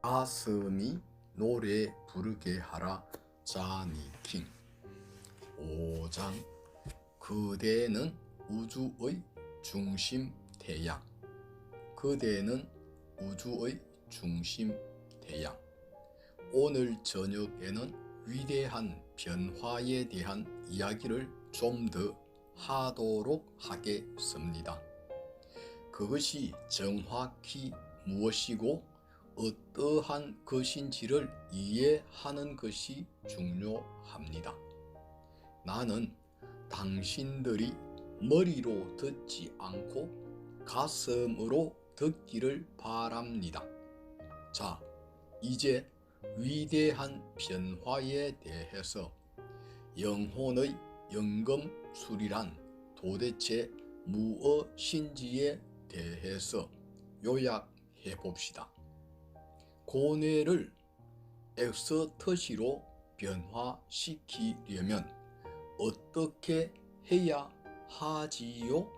가슴이 노래 부르게 하라 자니킹. 5장. 그대는 우주의 중심 태양. 그대는 우주의 중심 태양. 오늘 저녁에는 위대한 변화에 대한 이야기를 좀 더 하도록 하겠습니다. 그것이 정확히 무엇이고 어떠한 것인지를 이해하는 것이 중요합니다. 나는 당신들이 머리로 듣지 않고 가슴으로 듣기를 바랍니다. 자, 이제 위대한 변화에 대해서 영혼의 연금술이란 도대체 무엇인지에 대해서 요약해 봅시다. 고뇌를 엑스터시로 변화시키려면 어떻게 해야 하지요?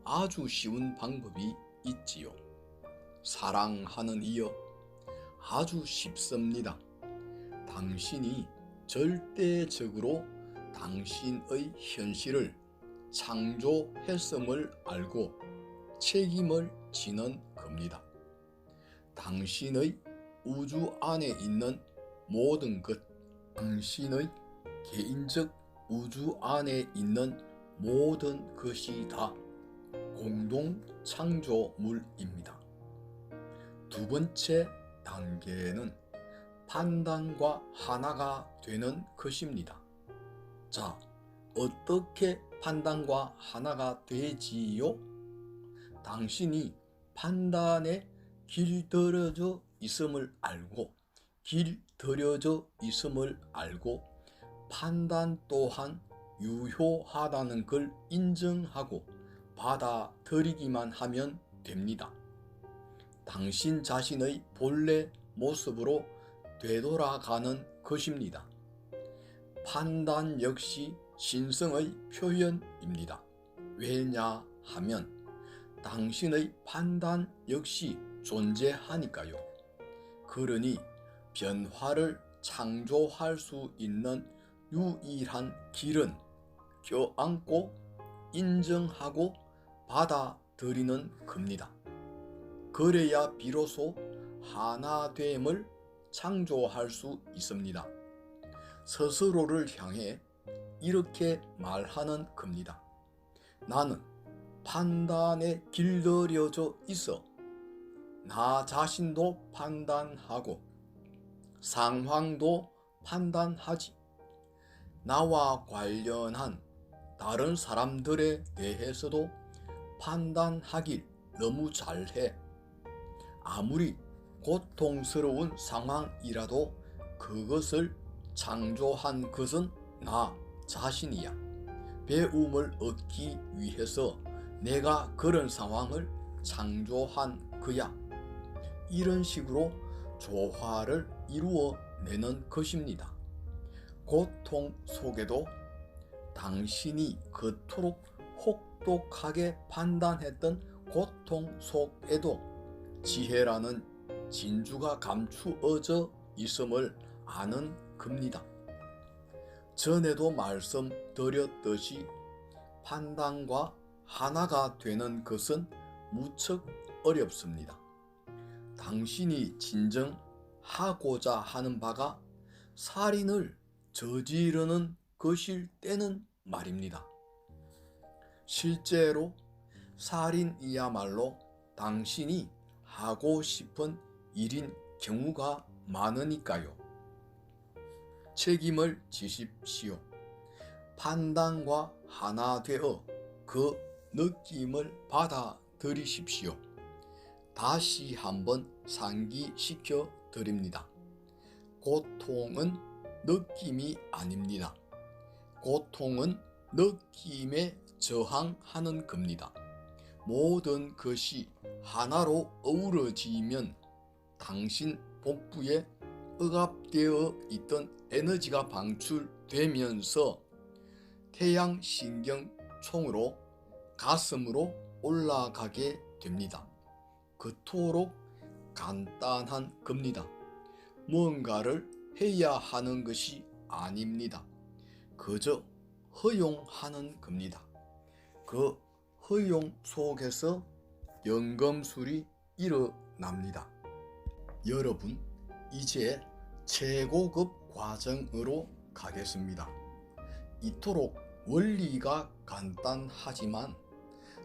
아주 쉬운 방법이 있지요. 사랑하는 이여, 아주 쉽습니다. 당신이 절대적으로 당신의 현실을 창조했음을 알고 책임을 지는 겁니다. 당신의 우주 안에 있는 모든 것, 당신의 개인적 우주 안에 있는 모든 것이 다 공동 창조물입니다. 두 번째 단계는 판단과 하나가 되는 것입니다. 자, 어떻게 판단과 하나가 되지요? 당신이 판단에 길들여져 있음을 알고 판단 또한 유효하다는 걸 인정하고 받아들이기만 하면 됩니다. 당신 자신의 본래 모습으로 되돌아가는 것입니다. 판단 역시 신성의 표현입니다. 왜냐하면 당신의 판단 역시 존재하니까요. 그러니 변화를 창조할 수 있는 유일한 길은 껴안고 인정하고 받아들이는 겁니다. 그래야 비로소 하나됨을 창조할 수 있습니다. 스스로를 향해 이렇게 말하는 겁니다. 나는 판단에 길들여져 있어. 나 자신도 판단하고 상황도 판단하지. 나와 관련한 다른 사람들에 대해서도 판단하길 너무 잘해. 아무리 고통스러운 상황이라도 그것을 창조한 것은 나 자신이야. 배움을 얻기 위해서 내가 그런 상황을 창조한 거야. 이런 식으로 조화를 이루어내는 것입니다. 고통 속에도 당신이 그토록 혹독하게 판단했던 고통 속에도 지혜라는 진주가 감추어져 있음을 아는 겁니다. 전에도 말씀드렸듯이 판단과 하나가 되는 것은 무척 어렵습니다. 당신이 진정 하고자 하는 바가 살인을 저지르는 것일 때는 말입니다. 실제로 살인이야말로 당신이 하고 싶은 일인 경우가 많으니까요. 책임을 지십시오. 판단과 하나 되어 그 느낌을 받아들이십시오. 다시 한번 상기시켜 드립니다. 고통은 느낌이 아닙니다. 고통은 느낌에 저항하는 겁니다. 모든 것이 하나로 어우러지면 당신 복부에 억압되어 있던 에너지가 방출되면서 태양신경총으로 가슴으로 올라가게 됩니다. 그토록 간단한 겁니다. 뭔가를 해야 하는 것이 아닙니다. 그저 허용하는 겁니다. 그 허용 속에서 연금술이 일어납니다. 여러분, 이제 최고급 과정으로 가겠습니다. 이토록 원리가 간단하지만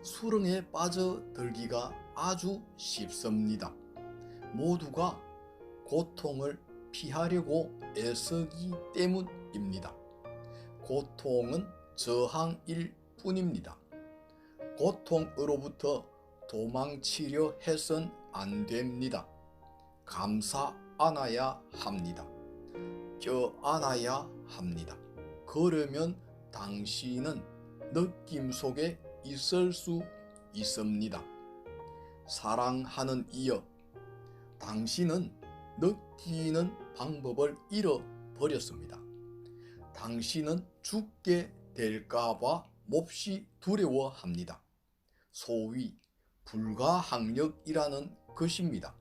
수렁에 빠져들기가 아주 쉽습니다. 모두가 고통을 피하려고 애쓰기 때문입니다. 고통은 저항일 뿐입니다. 고통으로부터 도망치려 해선 안 됩니다. 감싸 안아야 합니다. 껴안아야 합니다. 그러면 당신은 느낌 속에 있을 수 있습니다. 사랑하는 이여, 당신은 느끼는 방법을 잃어버렸습니다. 당신은 죽게 될까봐 몹시 두려워합니다. 소위 불가항력이라는 것입니다.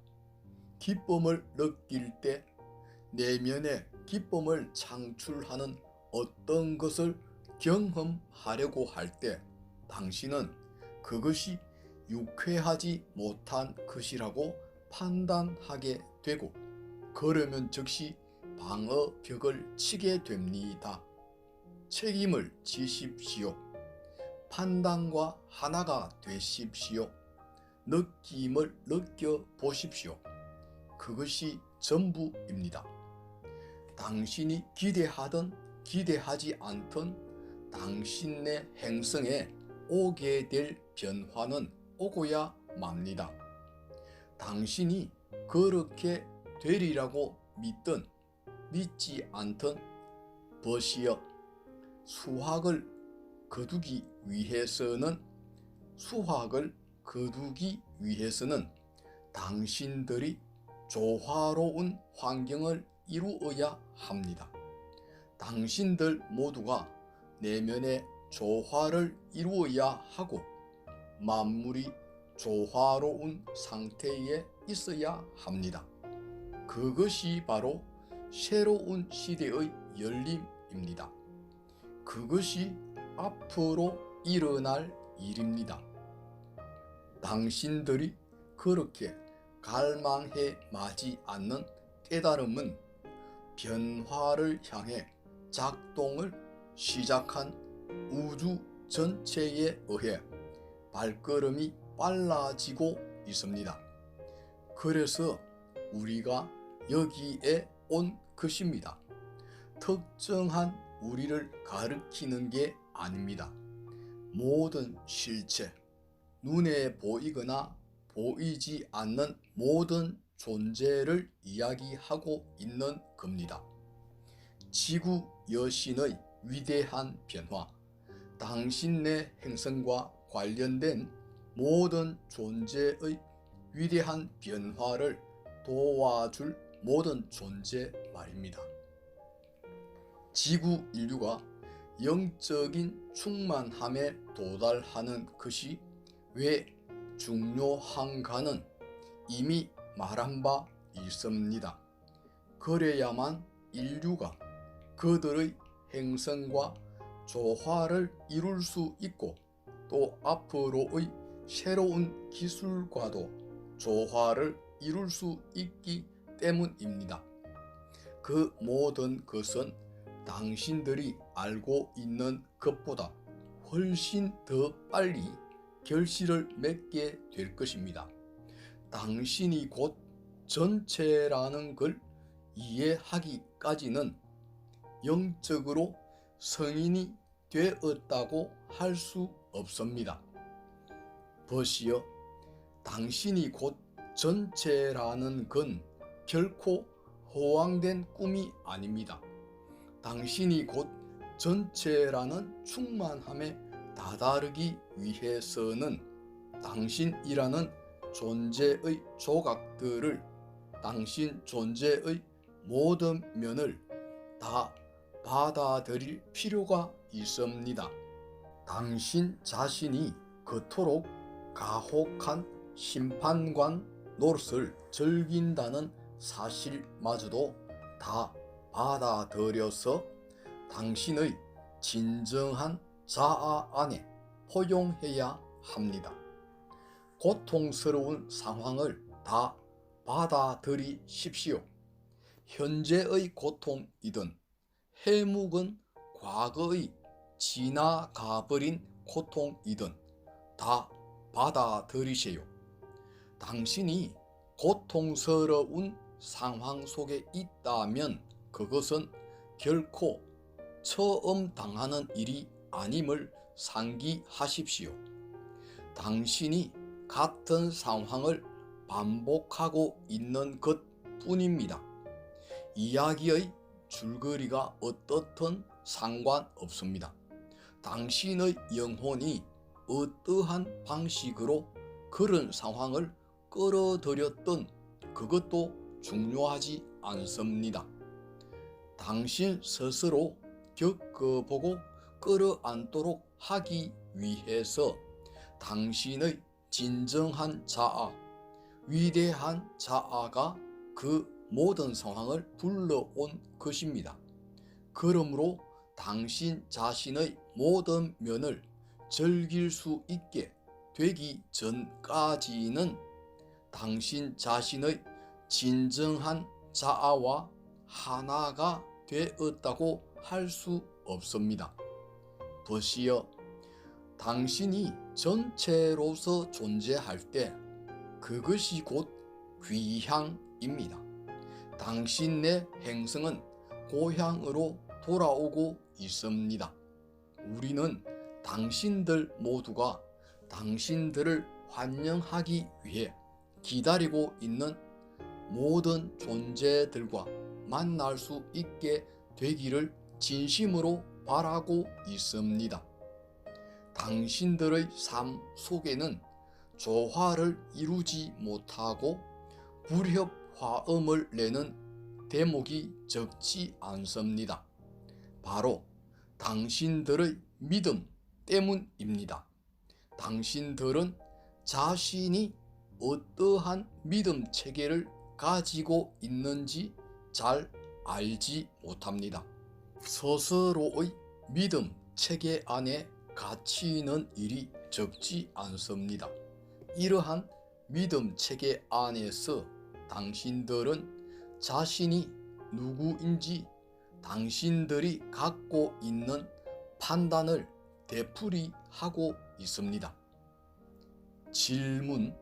기쁨을 느낄 때 내면의 기쁨을 창출하는 어떤 것을 경험하려고 할 때 당신은 그것이 유쾌하지 못한 것이라고 판단하게 되고 그러면 즉시 방어벽을 치게 됩니다. 책임을 지십시오. 판단과 하나가 되십시오. 느낌을 느껴보십시오. 그것이 전부입니다. 당신이 기대하든 기대하지 않든 당신의 행성에 오게 될 변화는 오고야 맙니다. 당신이 그렇게 되리라고 믿든 믿지 않든 벗이여, 수확을 거두기 위해서는 당신들이 조화로운 환경을 이루어야 합니다. 당신들 모두가 내면의 조화를 이루어야 하고 만물이 조화로운 상태에 있어야 합니다. 그것이 바로 새로운 시대의 열림입니다. 그것이 앞으로 일어날 일입니다. 당신들이 그렇게 갈망해 마지 않는 깨달음은 변화를 향해 작동을 시작한 우주 전체에 의해 발걸음이 빨라지고 있습니다. 그래서 우리가 여기에 온 것입니다. 특정한 우리를 가리키는 게 아닙니다. 모든 실체, 눈에 보이거나 보이지 않는 모든 존재를 이야기하고 있는 겁니다. 지구 여신의 위대한 변화, 당신의 행성과 관련된 모든 존재의 위대한 변화를 도와줄 모든 존재 말입니다. 지구 인류가 영적인 충만함에 도달하는 것이 왜 중요한가는 이미 말한 바 있습니다. 그래야만 인류가 그들의 행성과 조화를 이룰 수 있고 또 앞으로의 새로운 기술과도 조화를 이룰 수 있기 때문입니다. 그 모든 것은 당신들이 알고 있는 것보다 훨씬 더 빨리 결실을 맺게 될 것입니다. 당신이 곧 전체라는 걸 이해하기까지는 영적으로 성인이 되었다고 할 수 없습니다. 벗이여, 당신이 곧 전체라는 건 결코 허황된 꿈이 아닙니다. 당신이 곧 전체라는 충만함에 다다르기 위해서는 당신이라는 존재의 조각들을, 당신 존재의 모든 면을 다 받아들일 필요가 있습니다. 당신 자신이 그토록 가혹한 심판관 노릇을 즐긴다는 사실마저도 다 받아들여서 당신의 진정한 자아 안에 포용해야 합니다. 고통스러운 상황을 다 받아들이십시오. 현재의 고통이든 해묵은 과거의 지나가버린 고통이든 다 받아들이세요. 당신이 고통스러운 상황 속에 있다면 그것은 결코 처음 당하는 일이 아님을 상기하십시오. 당신이 같은 상황을 반복하고 있는 것 뿐입니다. 이야기의 줄거리가 어떻든 상관없습니다. 당신의 영혼이 어떠한 방식으로 그런 상황을 끌어들였든 그것도 중요하지 않습니다. 당신 스스로 겪어보고 끌어안도록 하기 위해서 당신의 진정한 자아, 위대한 자아가 그 모든 상황을 불러온 것입니다. 그러므로 당신 자신의 모든 면을 즐길 수 있게 되기 전까지는 당신 자신의 진정한 자아와 하나가 되었다고 할 수 없습니다. 보시오. 당신이 전체로서 존재할 때 그것이 곧 귀향입니다. 당신의 행성은 고향으로 돌아오고 있습니다. 우리는 당신들 모두가 당신들을 환영하기 위해 기다리고 있는 모든 존재들과 만날 수 있게 되기를 진심으로 바라고 있습니다. 당신들의 삶 속에는 조화를 이루지 못하고 불협화음을 내는 대목이 적지 않습니다. 바로 당신들의 믿음 때문입니다. 당신들은 자신이 어떠한 믿음 체계를 가지고 있는지 잘 알지 못합니다. 스스로의 믿음 체계 안에 갇히는 일이 적지 않습니다. 이러한 믿음 체계 안에서 당신들은 자신이 누구인지 당신들이 갖고 있는 판단을 되풀이하고 있습니다. 질문: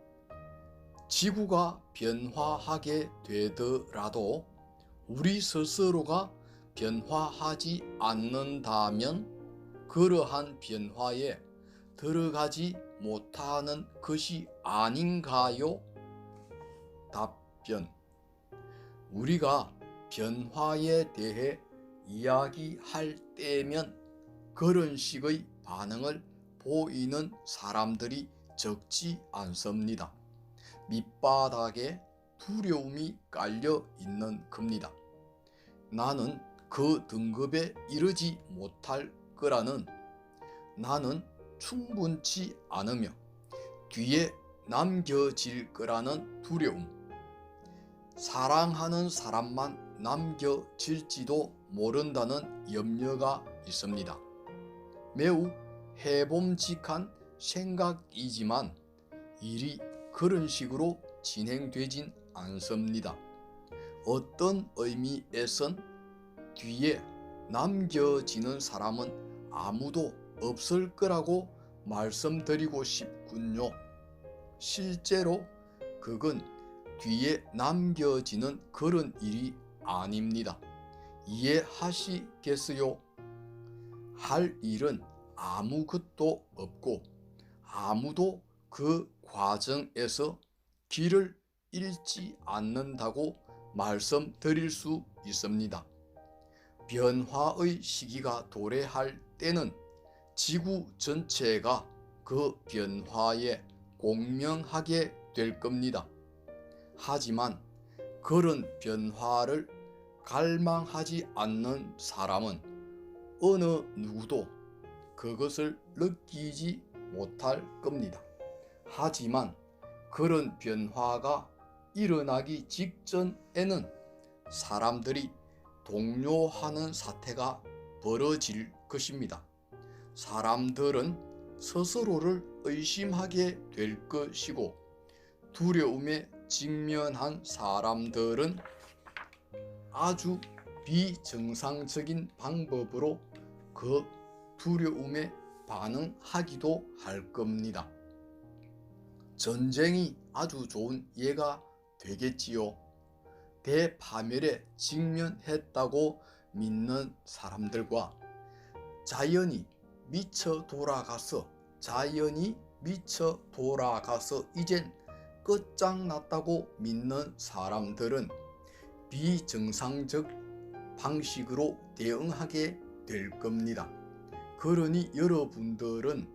지구가 변화하게 되더라도 우리 스스로가 변화하지 않는다면 그러한 변화에 들어가지 못하는 것이 아닌가요? 답변: 우리가 변화에 대해 이야기할 때면 그런 식의 반응을 보이는 사람들이 적지 않습니다. 밑바닥에 두려움이 깔려 있는 겁니다. 나는 그 등급에 이르지 못할 거라는, 나는 충분치 않으며 뒤에 남겨질 거라는 두려움, 사랑하는 사람만 남겨질지도 모른다는 염려가 있습니다. 매우 해봄직한 생각이지만 일이 그런 식으로 진행되진 않습니다. 어떤 의미에선 뒤에 남겨지는 사람은 아무도 없을 거라고 말씀드리고 싶군요. 실제로 그건 뒤에 남겨지는 그런 일이 아닙니다. 이해하시겠어요? 할 일은 아무것도 없고 아무도 그 과정에서 길을 잃지 않는다고 말씀드릴 수 있습니다. 변화의 시기가 도래할 때는 지구 전체가 그 변화에 공명하게 될 겁니다. 하지만 그런 변화를 갈망하지 않는 사람은 어느 누구도 그것을 느끼지 못할 겁니다. 하지만 그런 변화가 일어나기 직전에는 사람들이 동요하는 사태가 벌어질 것입니다. 사람들은 스스로를 의심하게 될 것이고, 두려움에 직면한 사람들은 아주 비정상적인 방법으로 그 두려움에 반응하기도 할 겁니다. 전쟁이 아주 좋은 예가 되겠지요. 대파멸에 직면했다고 믿는 사람들과 자연이 미쳐 돌아가서 이젠 끝장났다고 믿는 사람들은 비정상적 방식으로 대응하게 될 겁니다. 그러니 여러분들은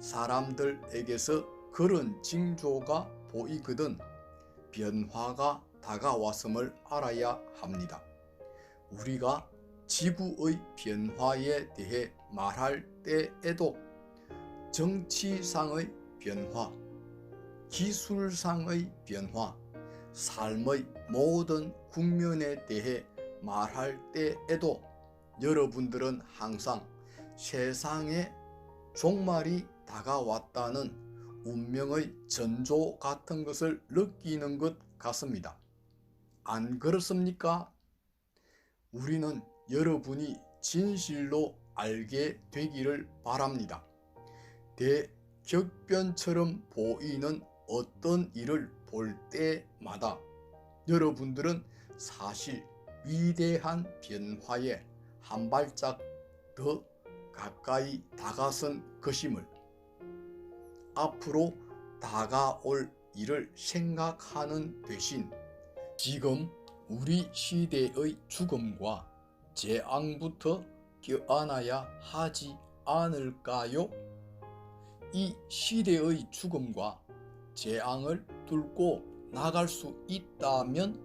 사람들에게서 그런 징조가 보이거든 변화가 다가왔음을 알아야 합니다. 우리가 지구의 변화에 대해 말할 때에도 정치상의 변화, 기술상의 변화, 삶의 모든 국면에 대해 말할 때에도 여러분들은 항상 세상의 종말이 다가왔다는 운명의 전조 같은 것을 느끼는 것 같습니다. 안 그렇습니까? 우리는 여러분이 진실로 알게 되기를 바랍니다. 대격변처럼 보이는 어떤 일을 볼 때마다 여러분들은 사실 위대한 변화에 한 발짝 더 가까이 다가선 것임을, 앞으로 다가올 일을 생각하는 대신 지금 우리 시대의 죽음과 재앙부터 껴안아야 하지 않을까요? 이 시대의 죽음과 재앙을 뚫고 나갈 수 있다면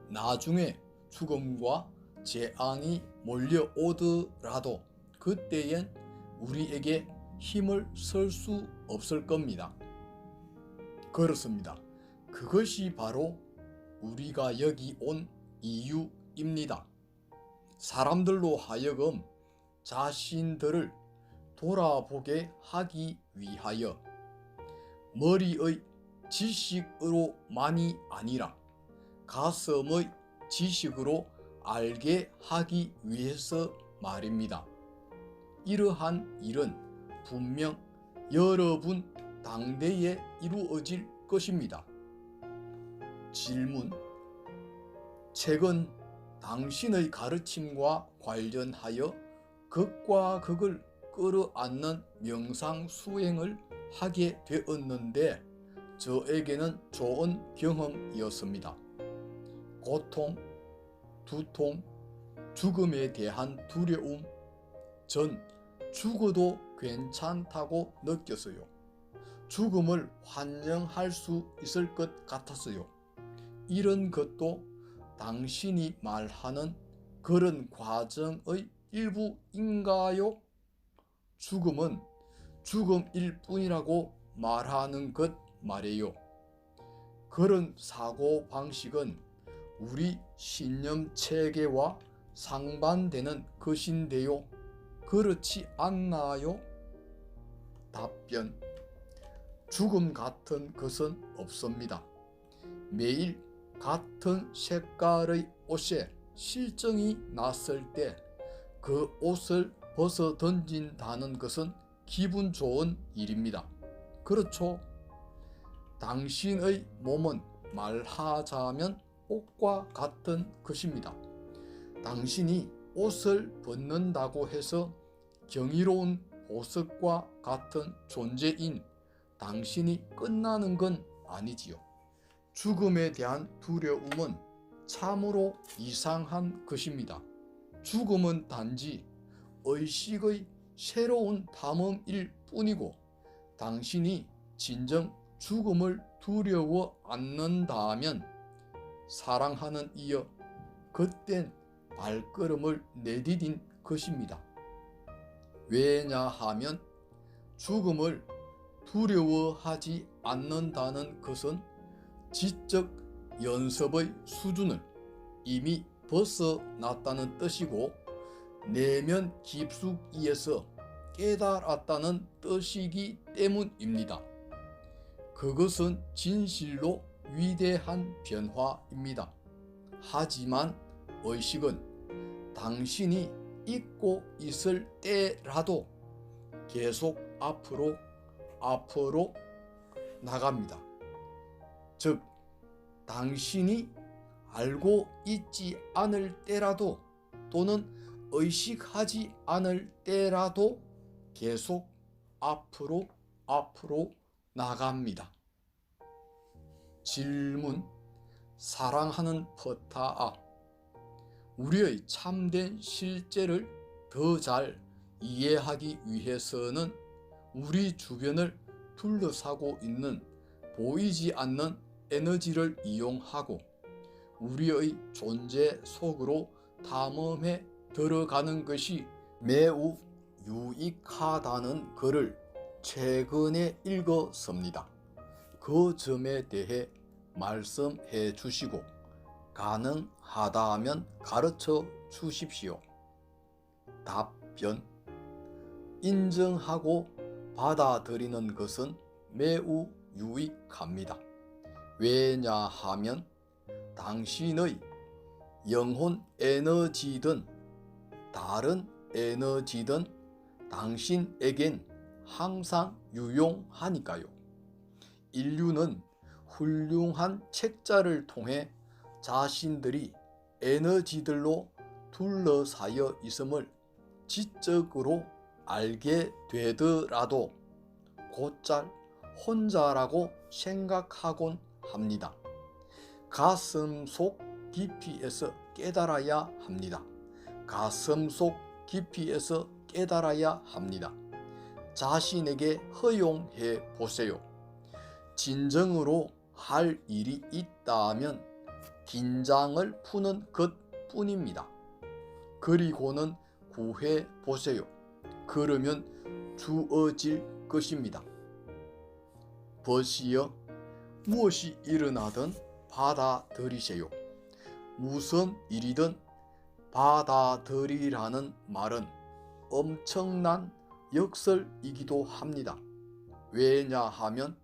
나중에 죽음과 재앙이 몰려오더라도 그때엔 우리에게 힘을 쓸 수 없을 겁니다. 그렇습니다. 그것이 바로 우리가 여기 온 이유입니다. 사람들로 하여금 자신들을 돌아보게 하기 위하여 머리의 지식으로만이 아니라 가슴의 지식으로 알게 하기 위해서 말입니다. 이러한 일은 분명 여러분 당대에 이루어질 것입니다. 질문: 최근 당신의 가르침과 관련하여 극과 극을 끌어안는 명상 수행을 하게 되었는데 저에게는 좋은 경험이었습니다. 고통, 두통, 죽음에 대한 두려움, 전 죽어도 괜찮다고 느꼈어요. 죽음을 환영할 수 있을 것 같았어요. 이런 것도 당신이 말하는 그런 과정의 일부인가요? 죽음은 죽음일 뿐이라고 말하는 것 말이에요. 그런 사고방식은 우리 신념 체계와 상반되는 것인데요. 그렇지 않나요? 답변: 죽음 같은 것은 없습니다. 매일 같은 색깔의 옷에 실정이 났을 때 그 옷을 벗어 던진다는 것은 기분 좋은 일입니다. 그렇죠? 당신의 몸은 말하자면 옷과 같은 것입니다. 당신이 옷을 벗는다고 해서 경이로운 보석과 같은 존재인 당신이 끝나는 건 아니지요. 죽음에 대한 두려움은 참으로 이상한 것입니다. 죽음은 단지 의식의 새로운 탐험일 뿐이고 당신이 진정 죽음을 두려워 않는다면 사랑하는 이여 그땐 발걸음을 내디딘 것입니다. 왜냐하면 죽음을 두려워하지 않는다는 것은 지적 연습의 수준을 이미 벗어났다는 뜻이고 내면 깊숙이에서 깨달았다는 뜻이기 때문입니다. 그것은 진실로 위대한 변화입니다. 하지만 의식은 당신이 잊고 있을 때라도 계속 앞으로 나갑니다. 즉, 당신이 알고 있지 않을 때라도 또는 의식하지 않을 때라도 계속 앞으로 나갑니다. 질문. 사랑하는 퍼타아, 우리의 참된 실제를 더 잘 이해하기 위해서는 우리 주변을 둘러싸고 있는 보이지 않는 에너지를 이용하고 우리의 존재 속으로 탐험해 들어가는 것이 매우 유익하다는 글을 최근에 읽었습니다. 그 점에 대해 말씀해 주시고 가능하다면 가르쳐 주십시오. 답변. 인정하고 받아들이는 것은 매우 유익합니다. 왜냐하면 당신의 영혼 에너지든 다른 에너지든 당신에겐 항상 유용하니까요. 인류는 훌륭한 책자를 통해 자신들이 에너지들로 둘러싸여 있음을 지적으로 알게 되더라도 곧잘 혼자라고 생각하곤 합니다. 가슴 속 깊이에서 깨달아야 합니다. 가슴 속 깊이에서 깨달아야 합니다. 자신에게 허용해 보세요. 진정으로 할 일이 있다면 긴장을 푸는 것뿐입니다. 그리고는 구해 보세요. 그러면 주어질 것입니다. 벗이여, 무엇이 일어나든 받아들이세요. 무슨 일이든 받아들이라는 말은 엄청난 역설이기도 합니다. 왜냐하면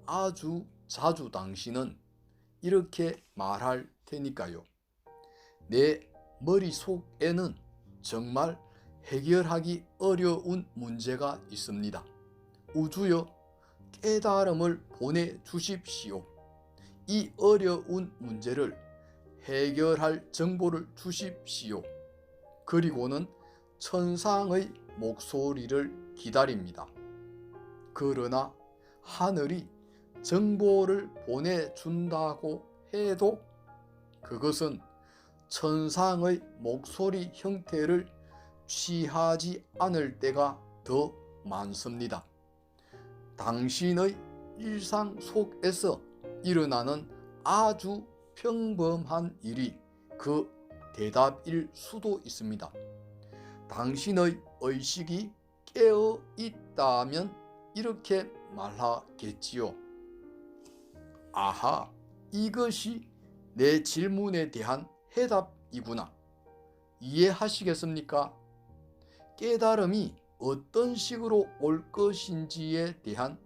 아주 자주 당신은 이렇게 말할 테니까요. 내 머릿속에는 정말 해결하기 어려운 문제가 있습니다. 우주여, 깨달음을 보내주십시오. 이 어려운 문제를 해결할 정보를 주십시오. 그리고는 천상의 목소리를 기다립니다. 그러나 하늘이 정보를 보내준다고 해도 그것은 천상의 목소리 형태를 취하지 않을 때가 더 많습니다. 당신의 일상 속에서 일어나는 아주 평범한 일이 그 대답일 수도 있습니다. 당신의 의식이 깨어 있다면 이렇게 말하겠지요. 아하, 이것이 내 질문에 대한 해답이구나. 이해하시겠습니까? 깨달음이 어떤 식으로 올 것인지에 대한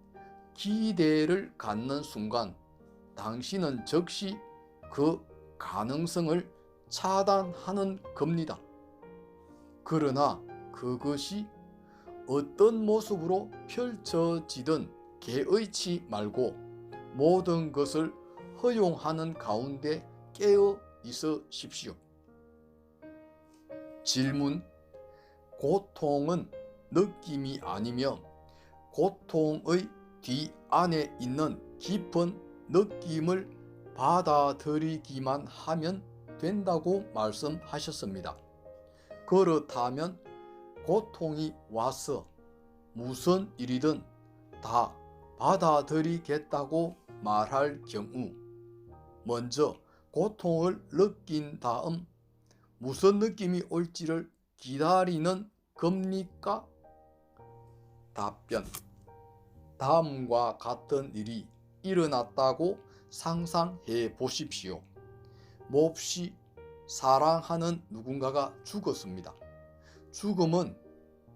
기대를 갖는 순간 당신은 즉시 그 가능성을 차단하는 겁니다. 그러나 그것이 어떤 모습으로 펼쳐지든 개의치 말고 모든 것을 허용하는 가운데 깨어 있으십시오. 질문. 고통은 느낌이 아니며 고통의 뒤 안에 있는 깊은 느낌을 받아들이기만 하면 된다고 말씀하셨습니다. 그렇다면 고통이 와서 무슨 일이든 다 받아들이겠다고 말할 경우 먼저 고통을 느낀 다음 무슨 느낌이 올지를 기다리는 겁니까? 답변. 다음과 같은 일이 일어났다고 상상해 보십시오. 몹시 사랑하는 누군가가 죽었습니다. 죽음은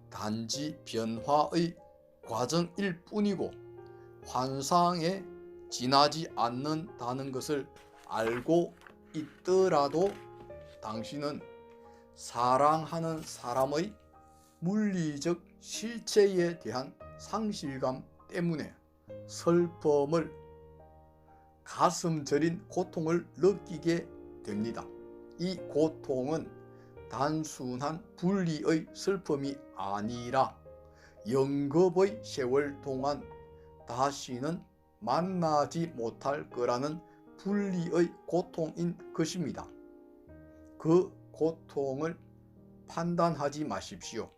단지 변화의 과정일 뿐이고 환상에 지나지 않는다는 것을 알고 있더라도 당신은 사랑하는 사람의 물리적 실체에 대한 상실감 때문에 슬픔을, 가슴 저린 고통을 느끼게 됩니다. 이 고통은 단순한 분리의 슬픔이 아니라 영겁의 세월 동안 다시는 만나지 못할 거라는 분리의 고통인 것입니다. 그 고통을 판단하지 마십시오.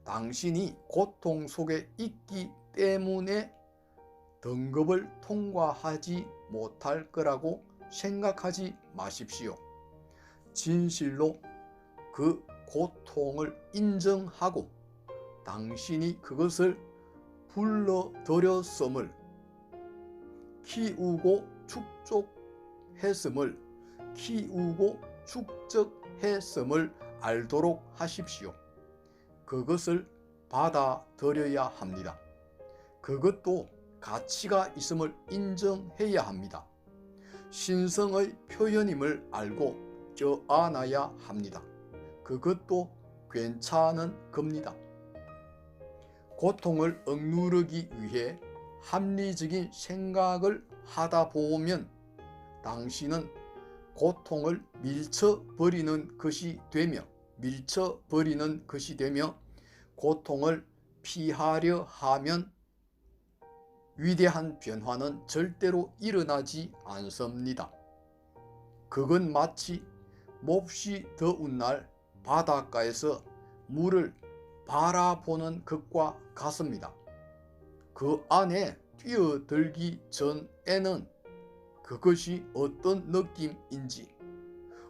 당신이 고통 속에 있기 때문에 등급을 통과하지 못할 거라고 생각하지 마십시오. 진실로 그 고통을 인정하고 당신이 그것을 불러들였음을, 키우고 축적했음을 알도록 하십시오. 그것을 받아들여야 합니다. 그것도 가치가 있음을 인정해야 합니다. 신성의 표현임을 알고 껴안아야 합니다. 그것도 괜찮은 겁니다. 고통을 억누르기 위해 합리적인 생각을 하다 보면 당신은 고통을 밀쳐버리는 것이 되며 고통을 피하려 하면 위대한 변화는 절대로 일어나지 않습니다. 그건 마치 몹시 더운 날 바닷가에서 물을 바라보는 것과 같습니다. 그 안에 뛰어들기 전에는 그것이 어떤 느낌인지,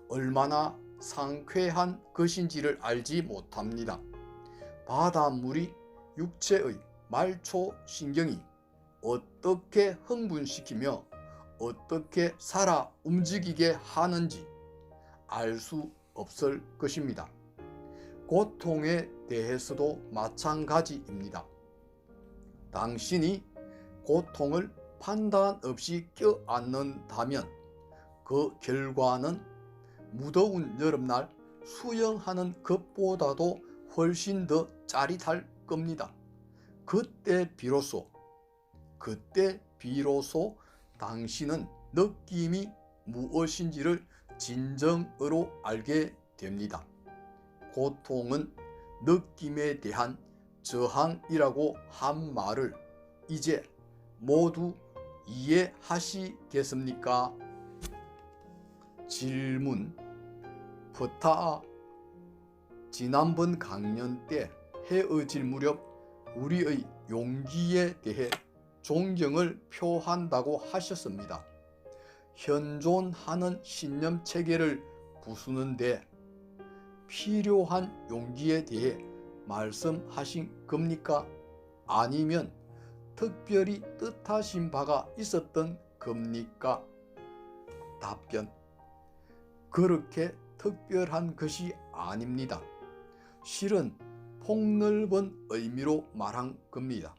얼마나 상쾌한 것인지를 알지 못합니다. 바닷물이 육체의 말초신경이 어떻게 흥분시키며 어떻게 살아 움직이게 하는지 알 수 없을 것입니다. 고통에 대해서도 마찬가지입니다. 당신이 고통을 판단 없이 껴안는다면 그 결과는 무더운 여름날 수영하는 것보다도 훨씬 더 짜릿할 겁니다. 그때 비로소 당신은 느낌이 무엇인지를 진정으로 알게 됩니다. 고통은 느낌에 대한 저항이라고 한 말을 이제 모두 이해하시겠습니까? 질문. 부타, 지난번 강연 때 헤어질 무렵 우리의 용기에 대해 존경을 표한다고 하셨습니다. 현존하는 신념 체계를 부수는데 필요한 용기에 대해 말씀하신 겁니까? 아니면 특별히 뜻하신 바가 있었던 겁니까? 답변. 그렇게 특별한 것이 아닙니다. 실은 폭넓은 의미로 말한 겁니다.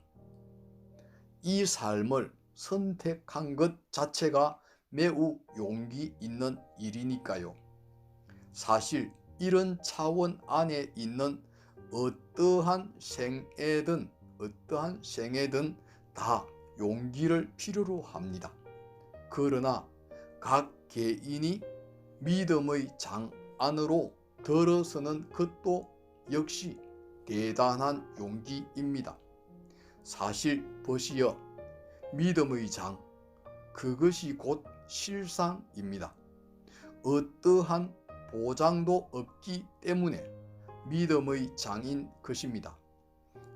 이 삶을 선택한 것 자체가 매우 용기 있는 일이니까요. 사실 이런 차원 안에 있는 어떠한 생애든 다 용기를 필요로 합니다. 그러나 각 개인이 믿음의 장 안으로 들어서는 것도 역시 대단한 용기입니다. 사실 보시어 믿음의 장, 그것이 곧 실상입니다. 어떠한 보장도 없기 때문에 믿음의 장인 것입니다.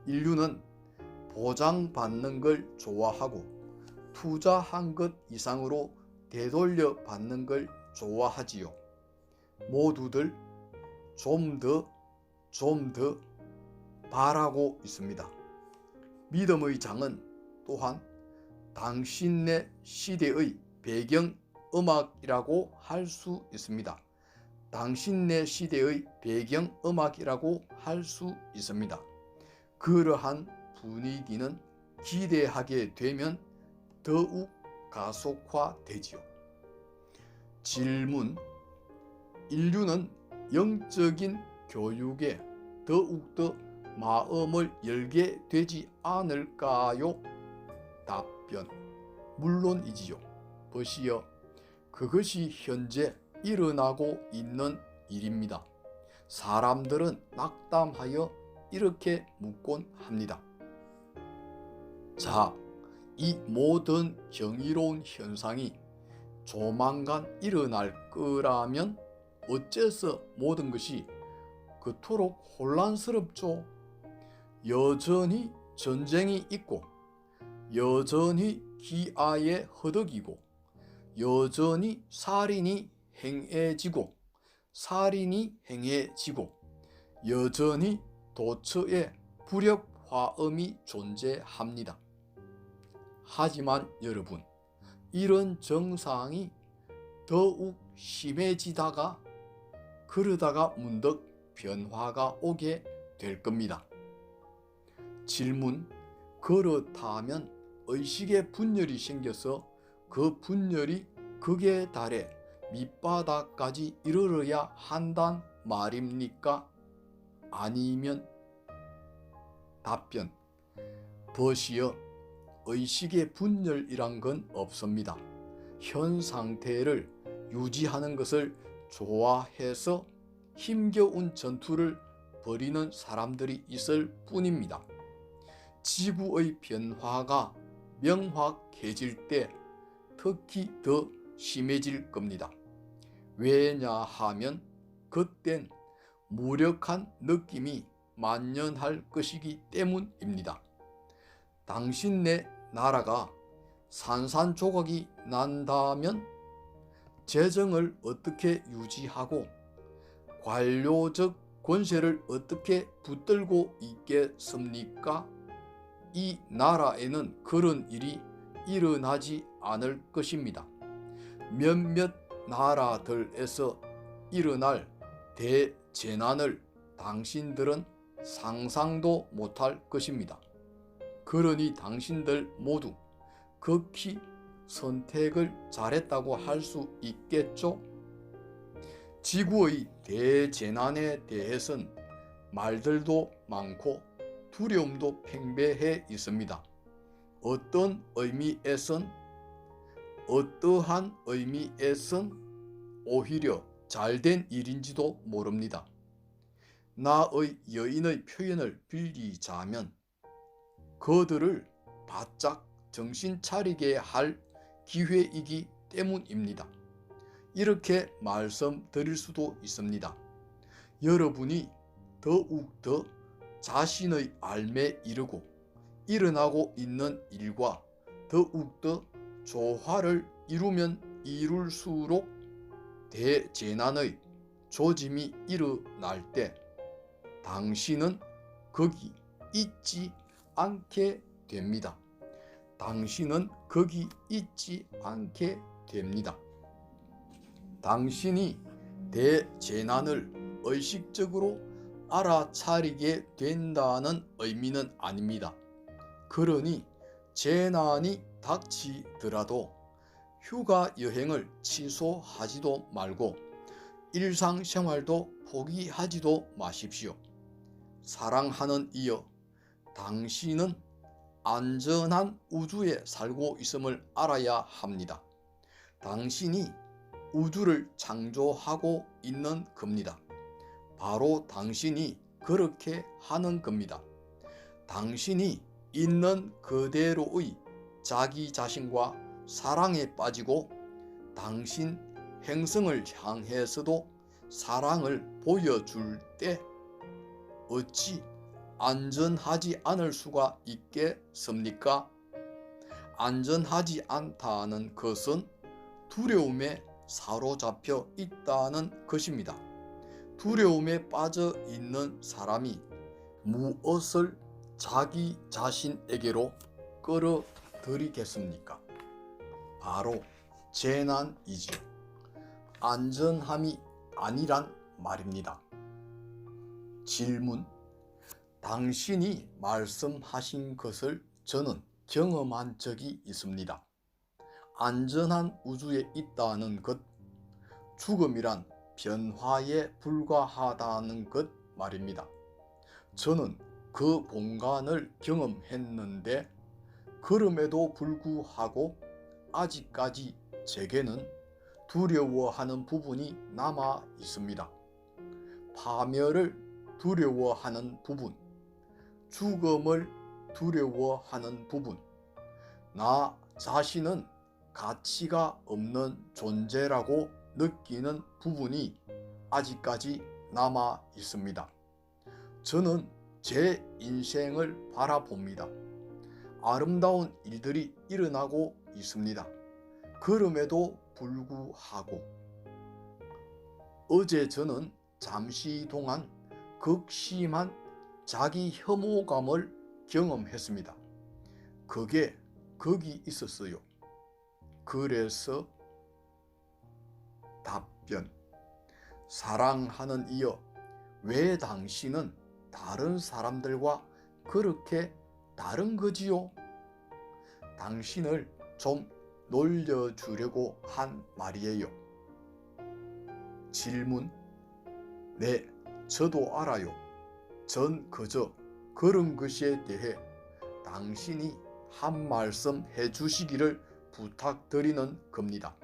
인류는 보장받는 걸 좋아하고 투자한 것 이상으로 되돌려 받는 걸 좋아하지요. 모두들 좀 더 바라고 있습니다. 믿음의 장은 또한 당신네 시대의 배경음악이라고 할 수 있습니다. 당신네 시대의 배경음악이라고 할 수 있습니다. 그러한 분위기는 기대하게 되면 더욱 가속화되지요. 질문: 인류는 영적인 교육에 더욱더 마음을 열게 되지 않을까요? 답변: 물론이지요. 보시오. 그것이 현재 일어나고 있는 일입니다. 사람들은 낙담하여 이렇게 묻곤 합니다. 자, 이 모든 경이로운 현상이 조만간 일어날 거라면 어째서 모든 것이 그토록 혼란스럽죠? 여전히 전쟁이 있고, 여전히 기아에 허덕이고, 여전히 살인이 행해지고, 여전히 도처에 불협화음이 존재합니다. 하지만 여러분, 이런 정상이 더욱 심해지다가 그러다가 문득 변화가 오게 될 겁니다. 질문: 그렇다면 의식의 분열이 생겨서 그 분열이 극에 달해 밑바닥까지 이르러야 한단 말입니까? 아니면? 답변: 보시오. 의식의 분열이란 건 없습니다. 현 상태를 유지하는 것을 좋아해서 힘겨운 전투를 벌이는 사람들이 있을 뿐입니다. 지구의 변화가 명확해질 때 특히 더 심해질 겁니다. 왜냐하면 그땐 무력한 느낌이 만연할 것이기 때문입니다. 당신네 나라가 산산조각이 난다면 재정을 어떻게 유지하고 관료적 권세를 어떻게 붙들고 있겠습니까? 이 나라에는 그런 일이 일어나지 않을 것입니다. 몇몇 나라들에서 일어날 대재난을 당신들은 상상도 못할 것입니다. 그러니 당신들 모두 극히 선택을 잘했다고 할 수 있겠죠? 지구의 대재난에 대해서는 말들도 많고 두려움도 팽배해 있습니다. 어떠한 의미에선 오히려 잘된 일인지도 모릅니다. 나의 여인의 표현을 빌리자면 그들을 바짝 정신 차리게 할 기회이기 때문입니다. 이렇게 말씀드릴 수도 있습니다. 여러분이 더욱더 자신의 알매 이르고 일어나고 있는 일과 더욱더 조화를 이루면 이룰수록 대재난의 조짐이 일어날 때 당신은 거기 있지 않게 됩니다. 당신이 대재난을 의식적으로 알아차리게 된다는 의미는 아닙니다. 그러니 재난이 닥치더라도 휴가 여행을 취소하지도 말고 일상생활도 포기하지도 마십시오. 사랑하는 이여, 당신은 안전한 우주에 살고 있음을 알아야 합니다. 당신이 우주를 창조하고 있는 겁니다. 바로 당신이 그렇게 하는 겁니다. 당신이 있는 그대로의 자기 자신과 사랑에 빠지고 당신 행성을 향해서도 사랑을 보여줄 때 어찌 안전하지 않을 수가 있겠습니까? 안전하지 않다는 것은 두려움에 사로잡혀 있다는 것입니다. 두려움에 빠져 있는 사람이 무엇을 자기 자신에게로 끌어들이겠습니까? 바로 재난이지요. 안전함이 아니란 말입니다. 질문: 당신이 말씀하신 것을 저는 경험한 적이 있습니다. 안전한 우주에 있다는 것, 죽음이란 변화에 불과하다는 것 말입니다. 저는 그 본관을 경험했는데 그럼에도 불구하고 아직까지 제게는 두려워하는 부분이 남아 있습니다. 파멸을 두려워하는 부분, 죽음을 두려워하는 부분, 나 자신은 가치가 없는 존재라고 느끼는 부분이 아직까지 남아 있습니다. 저는 제 인생을 바라봅니다. 아름다운 일들이 일어나고 있습니다. 그럼에도 불구하고 어제 저는 잠시 동안 극심한 자기 혐오감을 경험했습니다. 그게 거기 있었어요. 그래서 답변: 사랑하는 이여, 왜 당신은 다른 사람들과 그렇게 다른 거지요? 당신을 좀 놀려주려고 한 말이에요. 질문: 네, 저도 알아요. 전 그저 그런 것에 대해 당신이 한 말씀 해주시기를 부탁드리는 겁니다.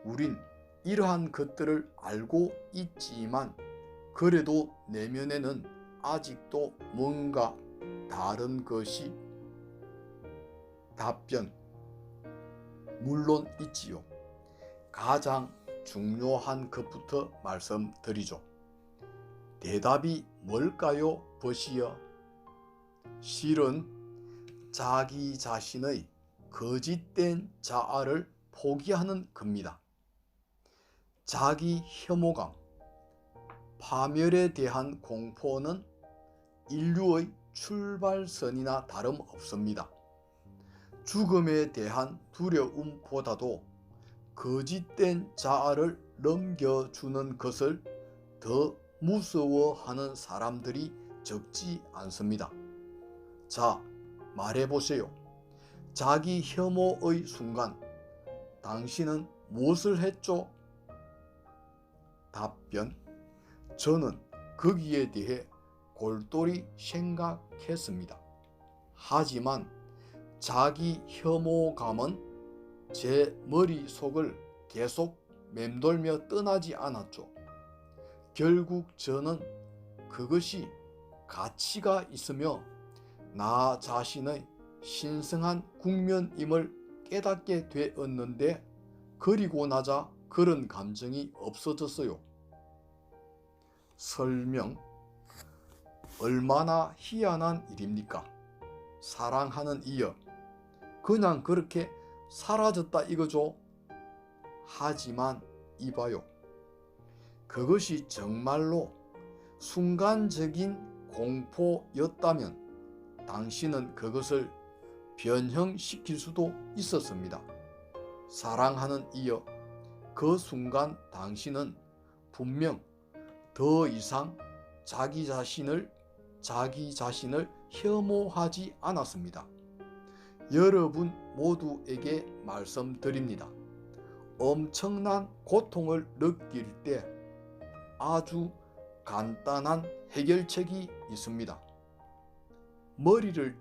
우린 이러한 것들을 알고 있지만 그래도 내면에는 아직도 뭔가 다른 것이. 답변: 물론 있지요. 가장 중요한 것부터 말씀드리죠. 대답이 뭘까요, 버시여? 실은 자기 자신의 거짓된 자아를 포기하는 겁니다. 자기 혐오감, 파멸에 대한 공포는 인류의 출발선이나 다름없습니다. 죽음에 대한 두려움보다도 거짓된 자아를 넘겨주는 것을 더 무서워하는 사람들이 적지 않습니다. 자, 말해보세요. 자기 혐오의 순간 당신은 무엇을 했죠? 답변: 저는 거기에 대해 골똘히 생각했습니다. 하지만 자기 혐오감은 제 머릿속을 계속 맴돌며 떠나지 않았죠. 결국 저는 그것이 가치가 있으며 나 자신의 신성한 국면임을 깨닫게 되었는데, 그리고 나자 그런 감정이 없어졌어요. 설명: 얼마나 희한한 일입니까? 사랑하는 이여, 그냥 그렇게 사라졌다 이거죠. 하지만 이봐요. 그것이 정말로 순간적인 공포였다면 당신은 그것을 변형시킬 수도 있었습니다. 사랑하는 이여, 그 순간 당신은 분명 더 이상 자기 자신을 혐오하지 않았습니다. 여러분 모두에게 말씀드립니다. 엄청난 고통을 느낄 때 아주 간단한 해결책이 있습니다. 머리를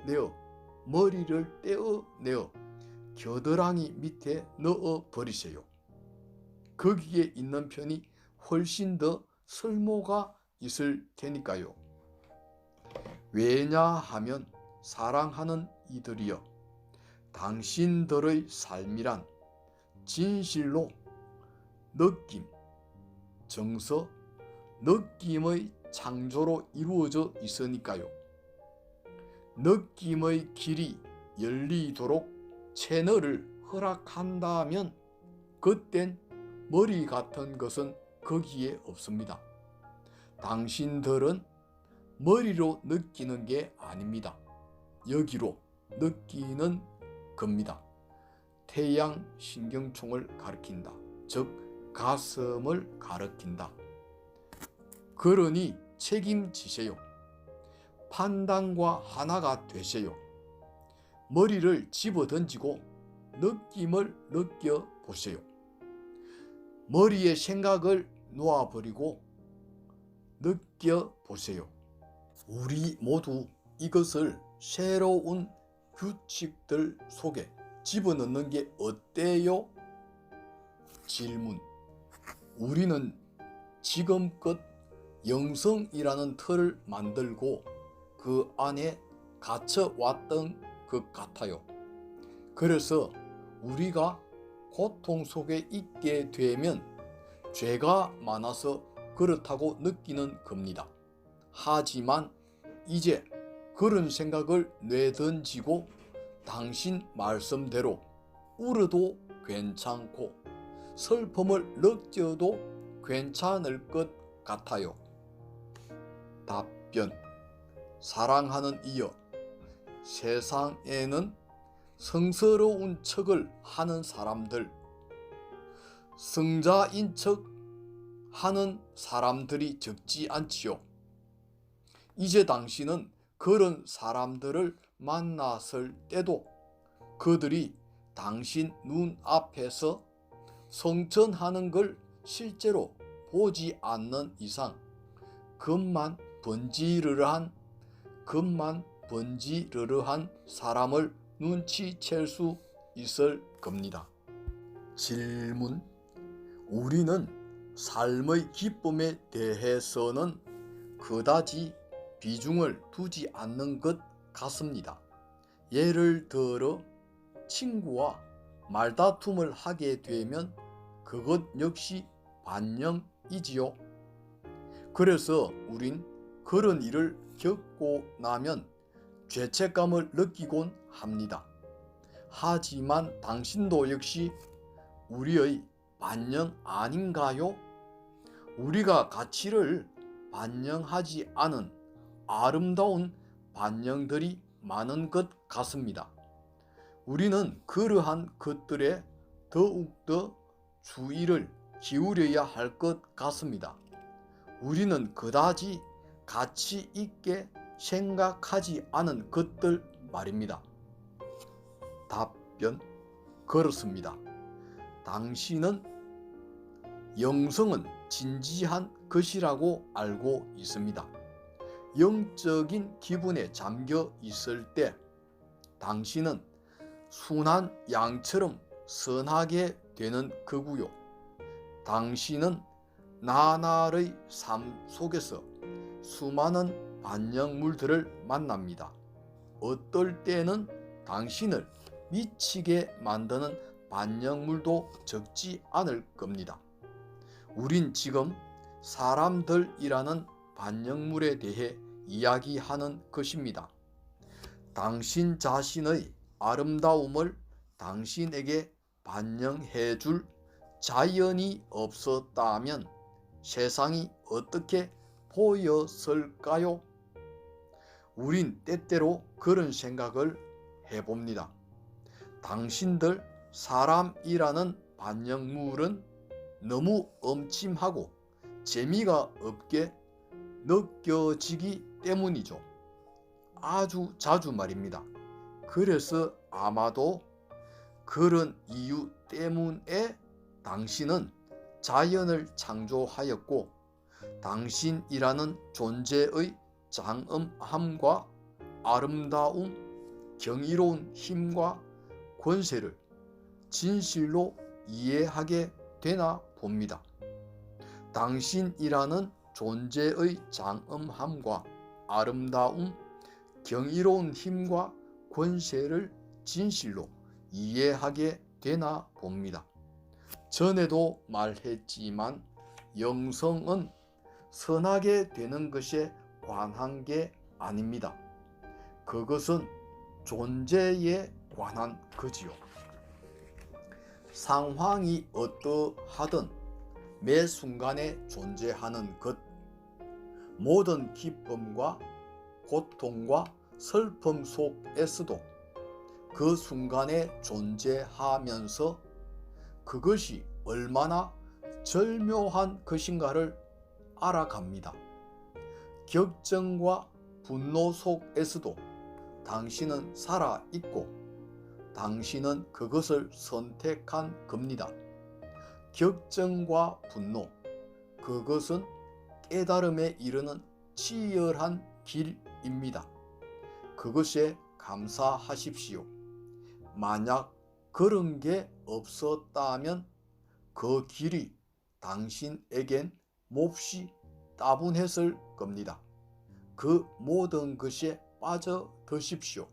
떼어내어 겨드랑이 밑에 넣어 버리세요. 거기에 있는 편이 훨씬 더 쓸모가 있을 테니까요. 왜냐하면 사랑하는 이들이여, 당신들의 삶이란 진실로 느낌, 정서, 느낌의 창조로 이루어져 있으니까요. 느낌의 길이 열리도록 채널을 허락한다면 그땐 머리 같은 것은 거기에 없습니다. 당신들은 머리로 느끼는 게 아닙니다. 여기로 느끼는 겁니다. 태양 신경총을 가리킨다. 즉 가슴을 가리킨다. 그러니 책임지세요. 판단과 하나가 되세요. 머리를 집어던지고 느낌을 느껴보세요. 머리의 생각을 놓아버리고 느껴보세요. 우리 모두 이것을 새로운 규칙들 속에 집어넣는 게 어때요? 질문. 우리는 지금껏 영성이라는 틀을 만들고 그 안에 갇혀왔던 것 같아요. 그래서 우리가 고통 속에 있게 되면 죄가 많아서 그렇다고 느끼는 겁니다. 하지만 이제 그런 생각을 내던지고 당신 말씀대로 울어도 괜찮고 슬픔을 느껴도 괜찮을 것 같아요. 답변. 사랑하는 이여, 세상에는 성스러운 척을 하는 사람들, 성자인 척 하는 사람들이 적지 않지요. 이제 당신은 그런 사람들을 만났을 때도 그들이 당신 눈앞에서 성천하는 걸 실제로 보지 않는 이상 겉만 번지르르한 사람을 눈치챌 수 있을 겁니다. 질문. 우리는 삶의 기쁨에 대해서는 그다지 비중을 두지 않는 것 같습니다. 예를 들어 친구와 말다툼을 하게 되면 그것 역시 반영이지요. 그래서 우린 그런 일을 겪고 나면 죄책감을 느끼곤 합니다. 하지만 당신도 역시 우리의 반영 아닌가요? 우리가 가치를 반영하지 않은 아름다운 반영들이 많은 것 같습니다. 우리는 그러한 것들에 더욱더 주의를 기울여야 할 것 같습니다. 우리는 그다지 가치 있게 생각하지 않은 것들 말입니다. 답변. 그렇습니다. 당신은 영성은 진지한 것이라고 알고 있습니다. 영적인 기분에 잠겨 있을 때 당신은 순한 양처럼 선하게 되는 거고요. 당신은 나날의 삶 속에서 수많은 반영물들을 만납니다. 어떨 때는 당신을 미치게 만드는 반영물도 적지 않을 겁니다. 우린 지금 사람들이라는 반영물에 대해 이야기하는 것입니다. 당신 자신의 아름다움을 당신에게 반영해 줄 자연이 없었다면 세상이 어떻게 보였을까요? 우린 때때로 그런 생각을 해봅니다. 당신들 사람이라는 반영물은 너무 음침하고 재미가 없게 느껴지기 때문이죠. 아주 자주 말입니다. 그래서 아마도 그런 이유 때문에 당신은 자연을 창조하였고 당신이라는 존재의 장엄함과 아름다움, 경이로운 힘과 권세를 진실로 이해하게 되나 봅니다. 당신이라는 존재의 장엄함과 아름다움, 경이로운 힘과 권세를 진실로 이해하게 되나 봅니다. 전에도 말했지만 영성은 선하게 되는 것에 관한 게 아닙니다. 그것은 존재에 관한 거지요. 상황이 어떠하든 매 순간에 존재하는 것, 모든 기쁨과 고통과 슬픔 속에서도 그 순간에 존재하면서 그것이 얼마나 절묘한 것인가를 알아갑니다. 격정과 분노 속에서도 당신은 살아있고 당신은 그것을 선택한 겁니다. 격정과 분노, 그것은 깨달음에 이르는 치열한 길입니다. 그것에 감사하십시오. 만약 그런 게 없었다면 그 길이 당신에겐 몹시 따분했을 겁니다. 그 모든 것에 빠져드십시오.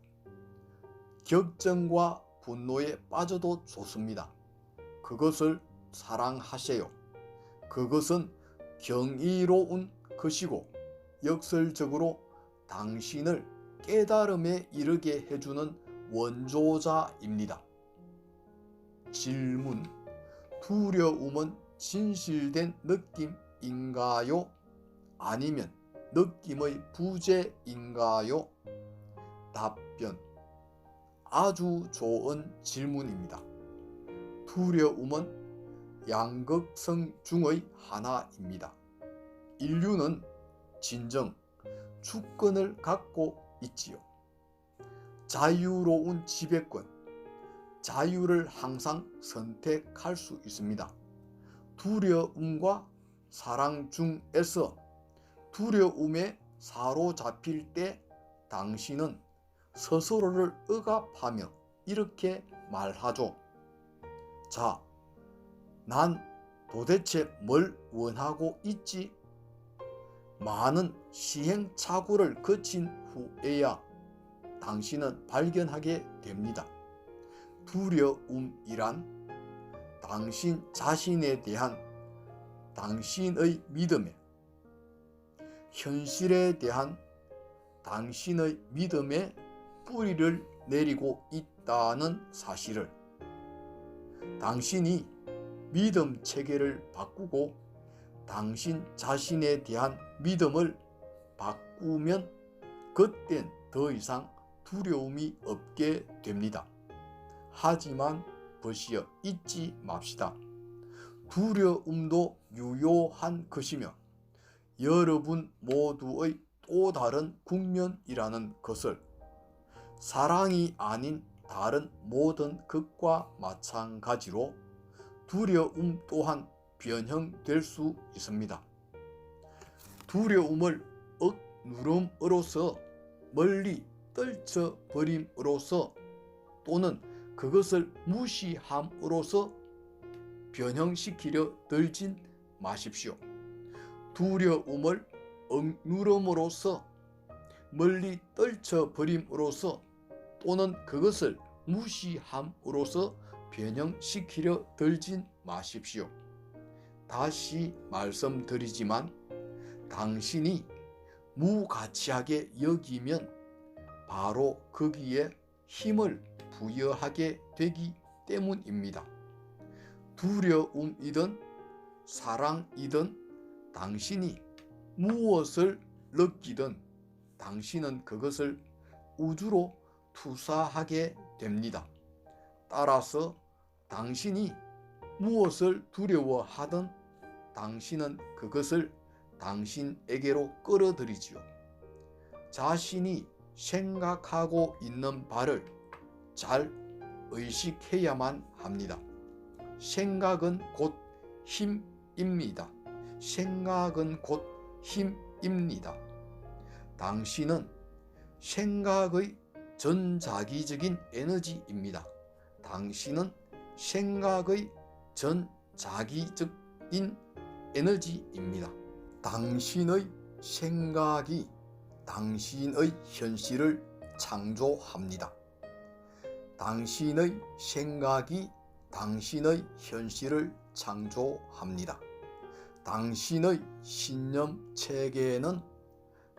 격정과 분노에 빠져도 좋습니다. 그것을 사랑하세요. 그것은 경이로운 것이고 역설적으로 당신을 깨달음에 이르게 해주는 원조자입니다. 질문: 두려움은 진실된 느낌인가요? 아니면 느낌의 부재인가요? 답변: 아주 좋은 질문입니다. 두려움은 양극성 중의 하나입니다. 인류는 진정 주권을 갖고 있지요. 자유로운 지배권, 자유를 항상 선택할 수 있습니다. 두려움과 사랑 중에서 두려움에 사로잡힐 때 당신은 스스로를 억압하며 이렇게 말하죠. 자, 난 도대체 뭘 원하고 있지? 많은 시행착오를 거친 후에야 당신은 발견하게 됩니다. 두려움이란 당신 자신에 대한 당신의 믿음에, 현실에 대한 당신의 믿음에 뿌리를 내리고 있다는 사실을, 당신이 믿음 체계를 바꾸고 당신 자신에 대한 믿음을 바꾸면 그땐 더 이상 두려움이 없게 됩니다. 하지만 버시어 잊지 맙시다. 두려움도 유효한 것이며 여러분 모두의 또 다른 국면이라는 것을, 사랑이 아닌 다른 모든 것과 마찬가지로 두려움 또한 변형될 수 있습니다. 두려움을 억누름으로써, 멀리 떨쳐버림으로써 또는 그것을 무시함으로써 변형시키려 들진 마십시오. 두려움을 억누름으로써, 멀리 떨쳐버림으로써 또는 그것을 무시함으로써 변형시키려 들진 마십시오. 다시 말씀드리지만 당신이 무가치하게 여기면 바로 거기에 힘을 부여하게 되기 때문입니다. 두려움이든 사랑이든 당신이 무엇을 느끼든 당신은 그것을 우주로 투사하게 됩니다. 따라서 당신이 무엇을 두려워하든 당신은 그것을 당신에게로 끌어들이지요. 자신이 생각하고 있는 바를 잘 의식해야만 합니다. 생각은 곧 힘입니다. 생각은 곧 힘입니다. 당신은 생각의 전자기적인 에너지입니다. 당신은 생각의 전자기적인 에너지입니다. 당신의 생각이 당신의 현실을 창조합니다. 당신의 생각이 당신의 현실을 창조합니다. 당신의 신념 체계는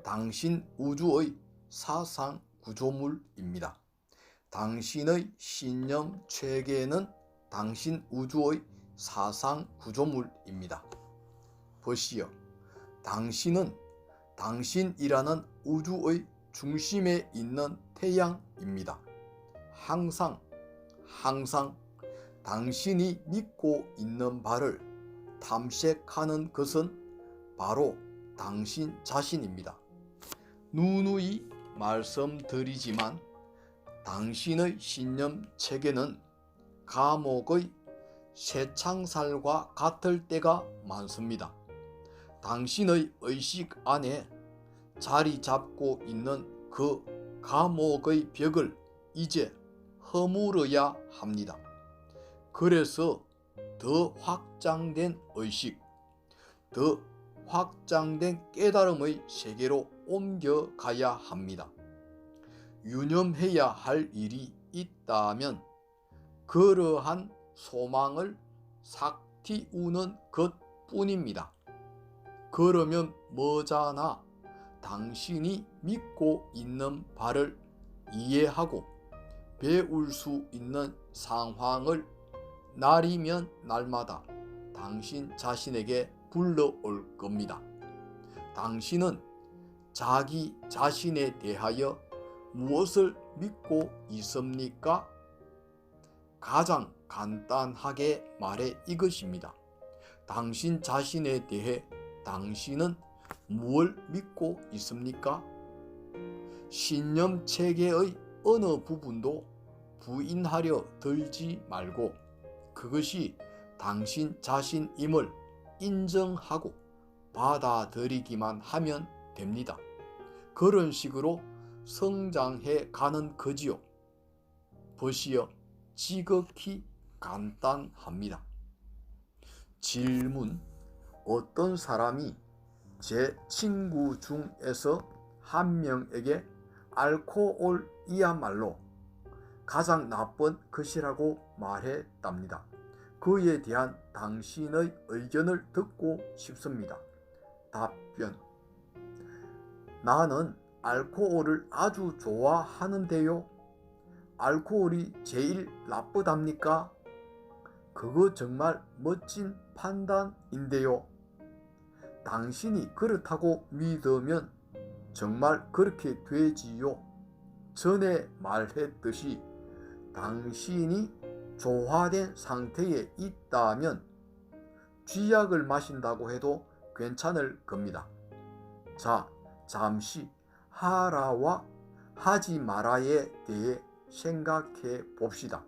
당신 우주의 사상 구조물입니다. 당신의 신념 체계는 당신 우주의 사상 구조물입니다. 보시오. 당신은 당신이라는 우주의 중심에 있는 태양입니다. 항상 당신이 믿고 있는 바를 탐색하는 것은 바로 당신 자신입니다. 누누이 말씀드리지만 당신의 신념 체계는 감옥의 쇠창살과 같을 때가 많습니다. 당신의 의식 안에 자리 잡고 있는 그 감옥의 벽을 이제 허물어야 합니다. 그래서 더 확장된 의식, 더 확장된 깨달음의 세계로 옮겨가야 합니다. 유념해야 할 일이 있다면 그러한 소망을 싹 틔우는 것뿐입니다. 그러면 머지않아 당신이 믿고 있는 바를 이해하고 배울 수 있는 상황을 날이면 날마다 당신 자신에게 불러올 겁니다. 당신은 자기 자신에 대하여 무엇을 믿고 있습니까? 가장 간단하게 말해 이것입니다. 당신 자신에 대해 당신은 무엇을 믿고 있습니까? 신념 체계의 어느 부분도 부인하려 들지 말고 그것이 당신 자신임을 인정하고 받아들이기만 하면 됩니다. 그런 식으로 성장해 가는 거지요. 보시오. 지극히 간단합니다. 질문: 어떤 사람이 제 친구 중에서 한 명에게 알코올이야말로 가장 나쁜 것이라고 말했답니다. 그에 대한 당신의 의견을 듣고 싶습니다. 답변: 나는 알코올을 아주 좋아하는데요. 알코올이 제일 나쁘답니까? 그거 정말 멋진 판단인데요. 당신이 그렇다고 믿으면 정말 그렇게 되지요. 전에 말했듯이 당신이 조화된 상태에 있다면 쥐약을 마신다고 해도 괜찮을 겁니다. 자, 잠시 하라와 하지 마라에 대해 생각해 봅시다.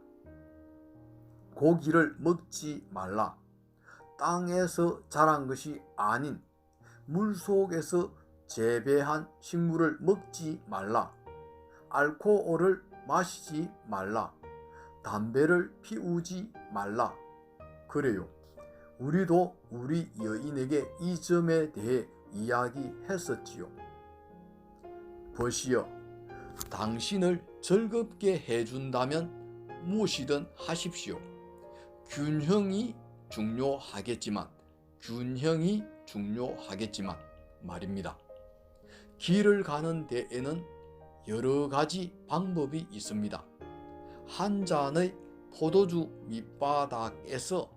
고기를 먹지 말라. 땅에서 자란 것이 아닌 물속에서 재배한 식물을 먹지 말라. 알코올을 마시지 말라. 담배를 피우지 말라. 그래요. 우리도 우리 여인에게 이 점에 대해 이야기했었지요. 보시오. 당신을 즐겁게 해준다면 무엇이든 하십시오. 균형이 중요하겠지만 말입니다. 길을 가는 데에는 여러 가지 방법이 있습니다. 한 잔의 포도주 밑바닥에서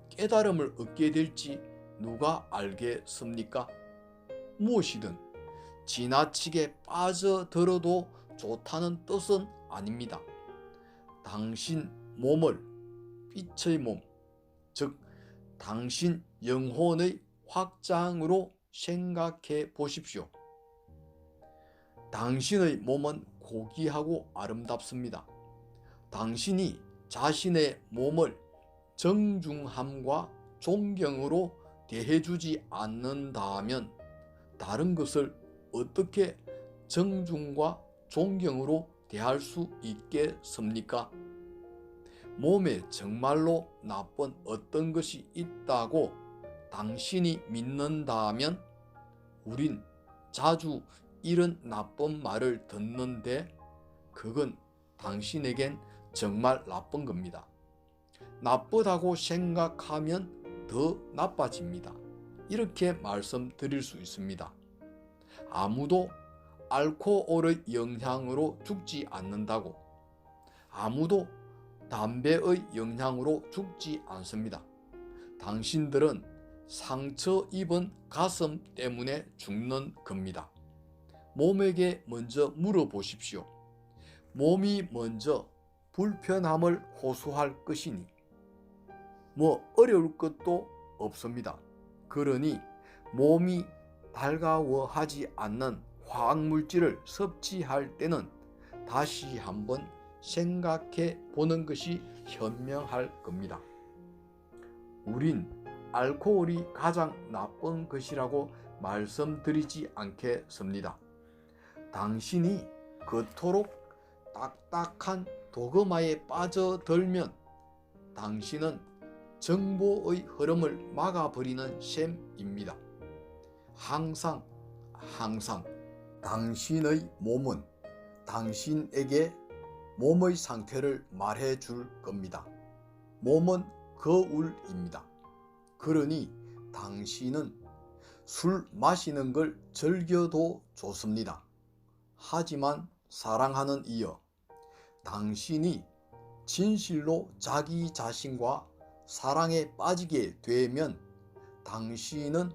깨달음을 얻게 될지 누가 알겠습니까? 무엇이든 지나치게 빠져들어도 좋다는 뜻은 아닙니다. 당신 몸을 빛의 몸, 즉 당신 영혼의 확장으로 생각해 보십시오. 당신의 몸은 고귀하고 아름답습니다. 당신이 자신의 몸을 정중함과 존경으로 대해주지 않는다면 다른 것을 어떻게 정중과 존경으로 대할 수 있겠습니까? 몸에 정말로 나쁜 어떤 것이 있다고 당신이 믿는다면 우린 자주 이런 나쁜 말을 듣는데 그건 당신에겐 정말 나쁜 겁니다. 나쁘다고 생각하면 더 나빠집니다. 이렇게 말씀드릴 수 있습니다. 아무도 알코올의 영향으로 죽지 않는다고, 아무도 담배의 영향으로 죽지 않습니다. 당신들은 상처 입은 가슴 때문에 죽는 겁니다. 몸에게 먼저 물어보십시오. 몸이 먼저 불편함을 호소할 것이니 어려울 것도 없습니다. 그러니 몸이 달가워하지 않는 화학물질을 섭취할 때는 다시 한번 생각해 보는 것이 현명할 겁니다. 우린 알코올이 가장 나쁜 것이라고 말씀드리지 않겠습니다. 당신이 그토록 딱딱한 도그마에 빠져들면 당신은 정보의 흐름을 막아버리는 셈입니다. 항상 당신의 몸은 당신에게 몸의 상태를 말해 줄 겁니다. 몸은 거울입니다. 그러니 당신은 술 마시는 걸 즐겨도 좋습니다. 하지만 사랑하는 이여, 당신이 진실로 자기 자신과 사랑에 빠지게 되면 당신은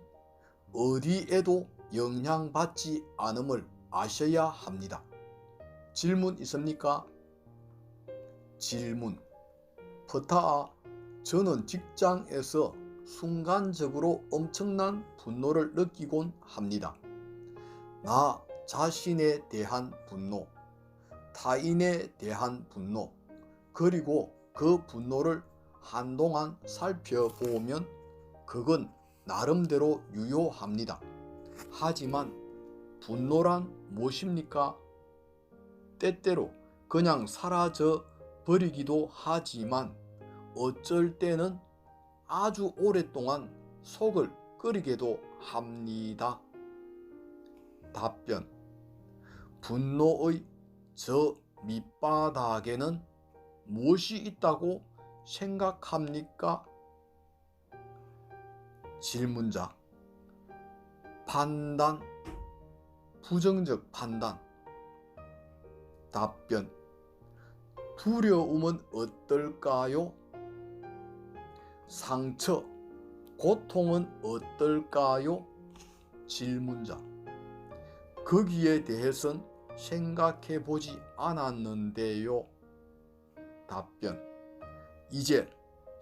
어디에도 영향받지 않음을 아셔야 합니다. 질문 있습니까? 질문. 퍼타아, 저는 직장에서 순간적으로 엄청난 분노를 느끼곤 합니다. 나 자신에 대한 분노, 타인에 대한 분노, 그리고 그 분노를 한동안 살펴보면 그건 나름대로 유효합니다. 하지만 분노란 무엇입니까? 때때로 그냥 사라져 버리기도 하지만 어쩔 때는 아주 오랫동안 속을 끓이게도 합니다. 답변. 분노의 저 밑바닥에는 무엇이 있다고 생각합니까? 질문자. 판단, 부정적 판단. 답변. 두려움은 어떨까요? 상처, 고통은 어떨까요? 질문자. 거기에 대해선 생각해 보지 않았는데요. 답변. 이제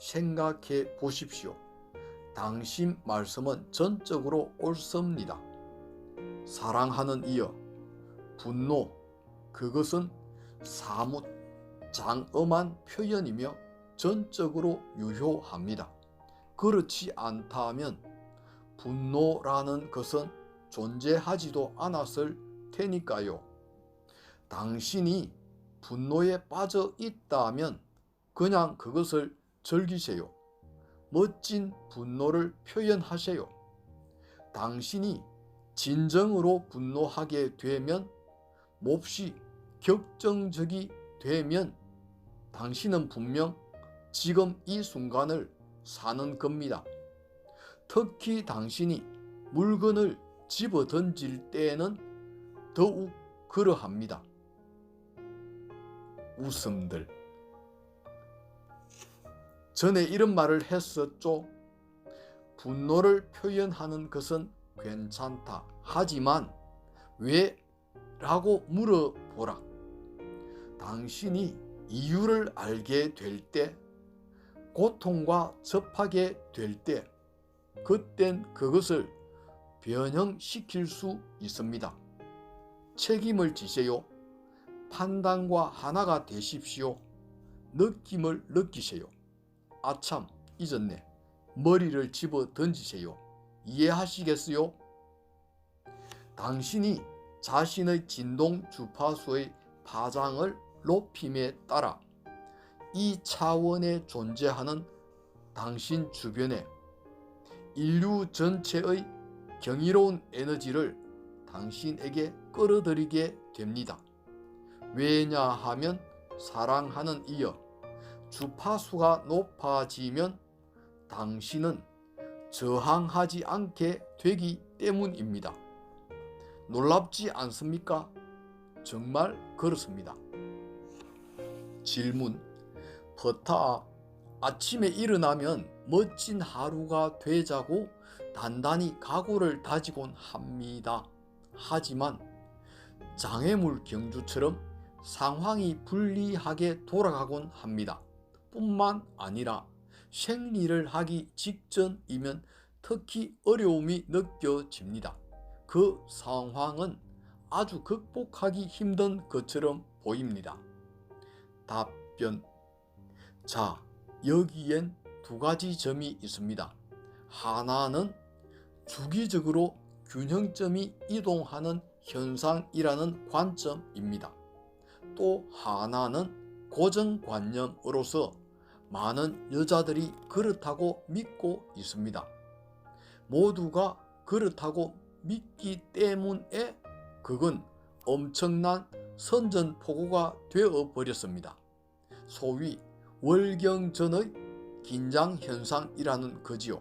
생각해 보십시오. 당신 말씀은 전적으로 옳습니다. 사랑하는 이여, 분노, 그것은 사뭇 장엄한 표현이며 전적으로 유효합니다. 그렇지 않다면 분노라는 것은 존재하지도 않았을 테니까요. 당신이 분노에 빠져 있다면 그냥 그것을 즐기세요. 멋진 분노를 표현하세요. 당신이 진정으로 분노하게 되면, 몹시 격정적이 되면 당신은 분명 지금 이 순간을 사는 겁니다. 특히 당신이 물건을 집어 던질 때에는 더욱 그러합니다. 웃음들. 전에 이런 말을 했었죠. 분노를 표현하는 것은 괜찮다. 하지만 왜? 라고 물어보라. 당신이 이유를 알게 될 때, 고통과 접하게 될 때, 그땐 그것을 변형시킬 수 있습니다. 책임을 지세요. 판단과 하나가 되십시오. 느낌을 느끼세요. 아참, 잊었네. 머리를 집어 던지세요. 이해하시겠어요? 당신이 자신의 진동 주파수의 파장을 높임에 따라 이 차원에 존재하는 당신 주변에 인류 전체의 경이로운 에너지를 당신에게 끌어들이게 됩니다. 왜냐하면 사랑하는 이여, 주파수가 높아지면 당신은 저항하지 않게 되기 때문입니다. 놀랍지 않습니까? 정말 그렇습니다. 질문. 퍼타아, 아침에 일어나면 멋진 하루가 되자고 단단히 각오를 다지곤 합니다. 하지만 장애물 경주처럼 상황이 불리하게 돌아가곤 합니다. 뿐만 아니라 생리를 하기 직전이면 특히 어려움이 느껴집니다. 그 상황은 아주 극복하기 힘든 것처럼 보입니다. 답변. 자, 여기엔 두 가지 점이 있습니다. 하나는 주기적으로 균형점이 이동하는 현상이라는 관점입니다. 또 하나는 고정관념으로서 많은 여자들이 그렇다고 믿고 있습니다. 모두가 그렇다고 믿기 때문에 그건 엄청난 선전포고가 되어버렸습니다. 소위 월경전의 긴장현상이라는 거지요.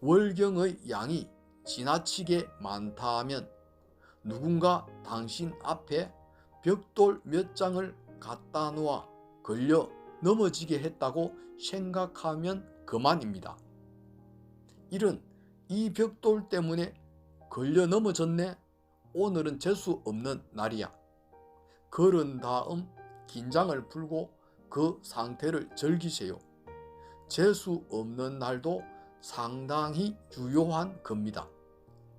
월경의 양이 지나치게 많다면 누군가 당신 앞에 벽돌 몇 장을 갖다 놓아 걸려 넘어지게 했다고 생각하면 그만입니다. 이런 이 벽돌 때문에 걸려 넘어졌네. 오늘은 재수 없는 날이야. 그런 다음 긴장을 풀고 그 상태를 즐기세요. 재수 없는 날도 상당히 유효한 겁니다.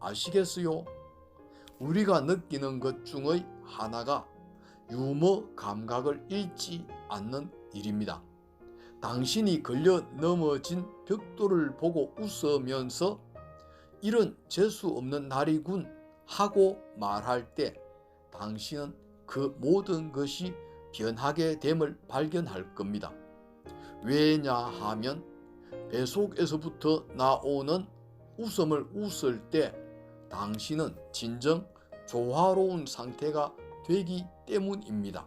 아시겠어요? 우리가 느끼는 것 중의 하나가 유머 감각을 잃지 않는 일입니다. 당신이 걸려 넘어진 벽돌을 보고 웃으면서 이런 재수 없는 날이군 하고 말할 때 당신은 그 모든 것이 변하게 됨을 발견할 겁니다. 왜냐하면 뱃속에서부터 나오는 웃음을 웃을 때 당신은 진정 조화로운 상태가 되기 때문입니다.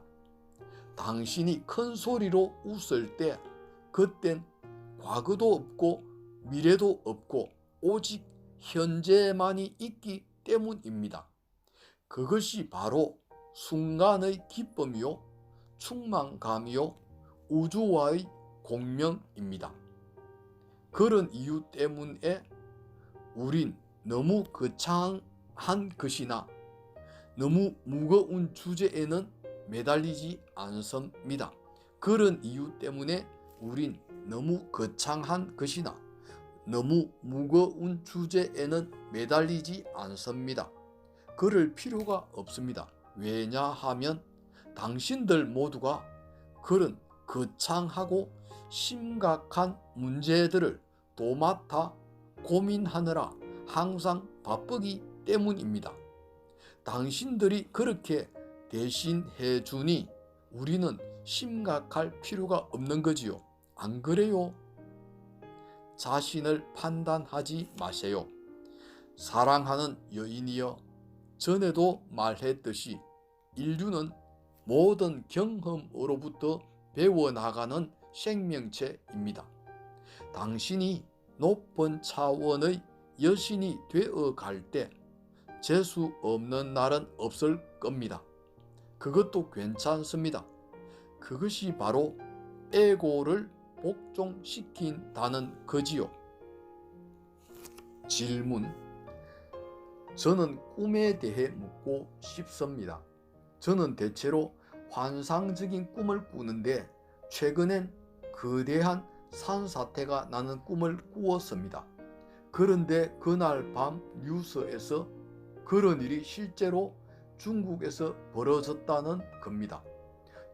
당신이 큰 소리로 웃을 때 그땐 과거도 없고 미래도 없고 오직 현재만이 있기 때문입니다. 그것이 바로 순간의 기쁨이요, 충만감이요, 우주와의 공명입니다. 그런 이유 때문에 우린 너무 거창한 것이나 너무 무거운 주제에는 매달리지 않습니다. 그런 이유 때문에 우린 너무 거창한 것이나 너무 무거운 주제에는 매달리지 않습니다. 그럴 필요가 없습니다. 왜냐하면 당신들 모두가 그런 거창하고 심각한 문제들을 도맡아 고민하느라 항상 바쁘기 때문입니다. 당신들이 그렇게 대신해 주니 우리는 심각할 필요가 없는 거지요. 안 그래요? 자신을 판단하지 마세요. 사랑하는 여인이여, 전에도 말했듯이 인류는 모든 경험으로부터 배워나가는 생명체입니다. 당신이 높은 차원의 여신이 되어갈 때 재수 없는 날은 없을 겁니다. 그것도 괜찮습니다. 그것이 바로 에고를 복종시킨다는 거지요. 질문. 저는 꿈에 대해 묻고 싶습니다. 저는 대체로 환상적인 꿈을 꾸는데 최근엔 거대한 산사태가 나는 꿈을 꾸었습니다. 그런데 그날 밤 뉴스에서 그런 일이 실제로 중국에서 벌어졌다는 겁니다.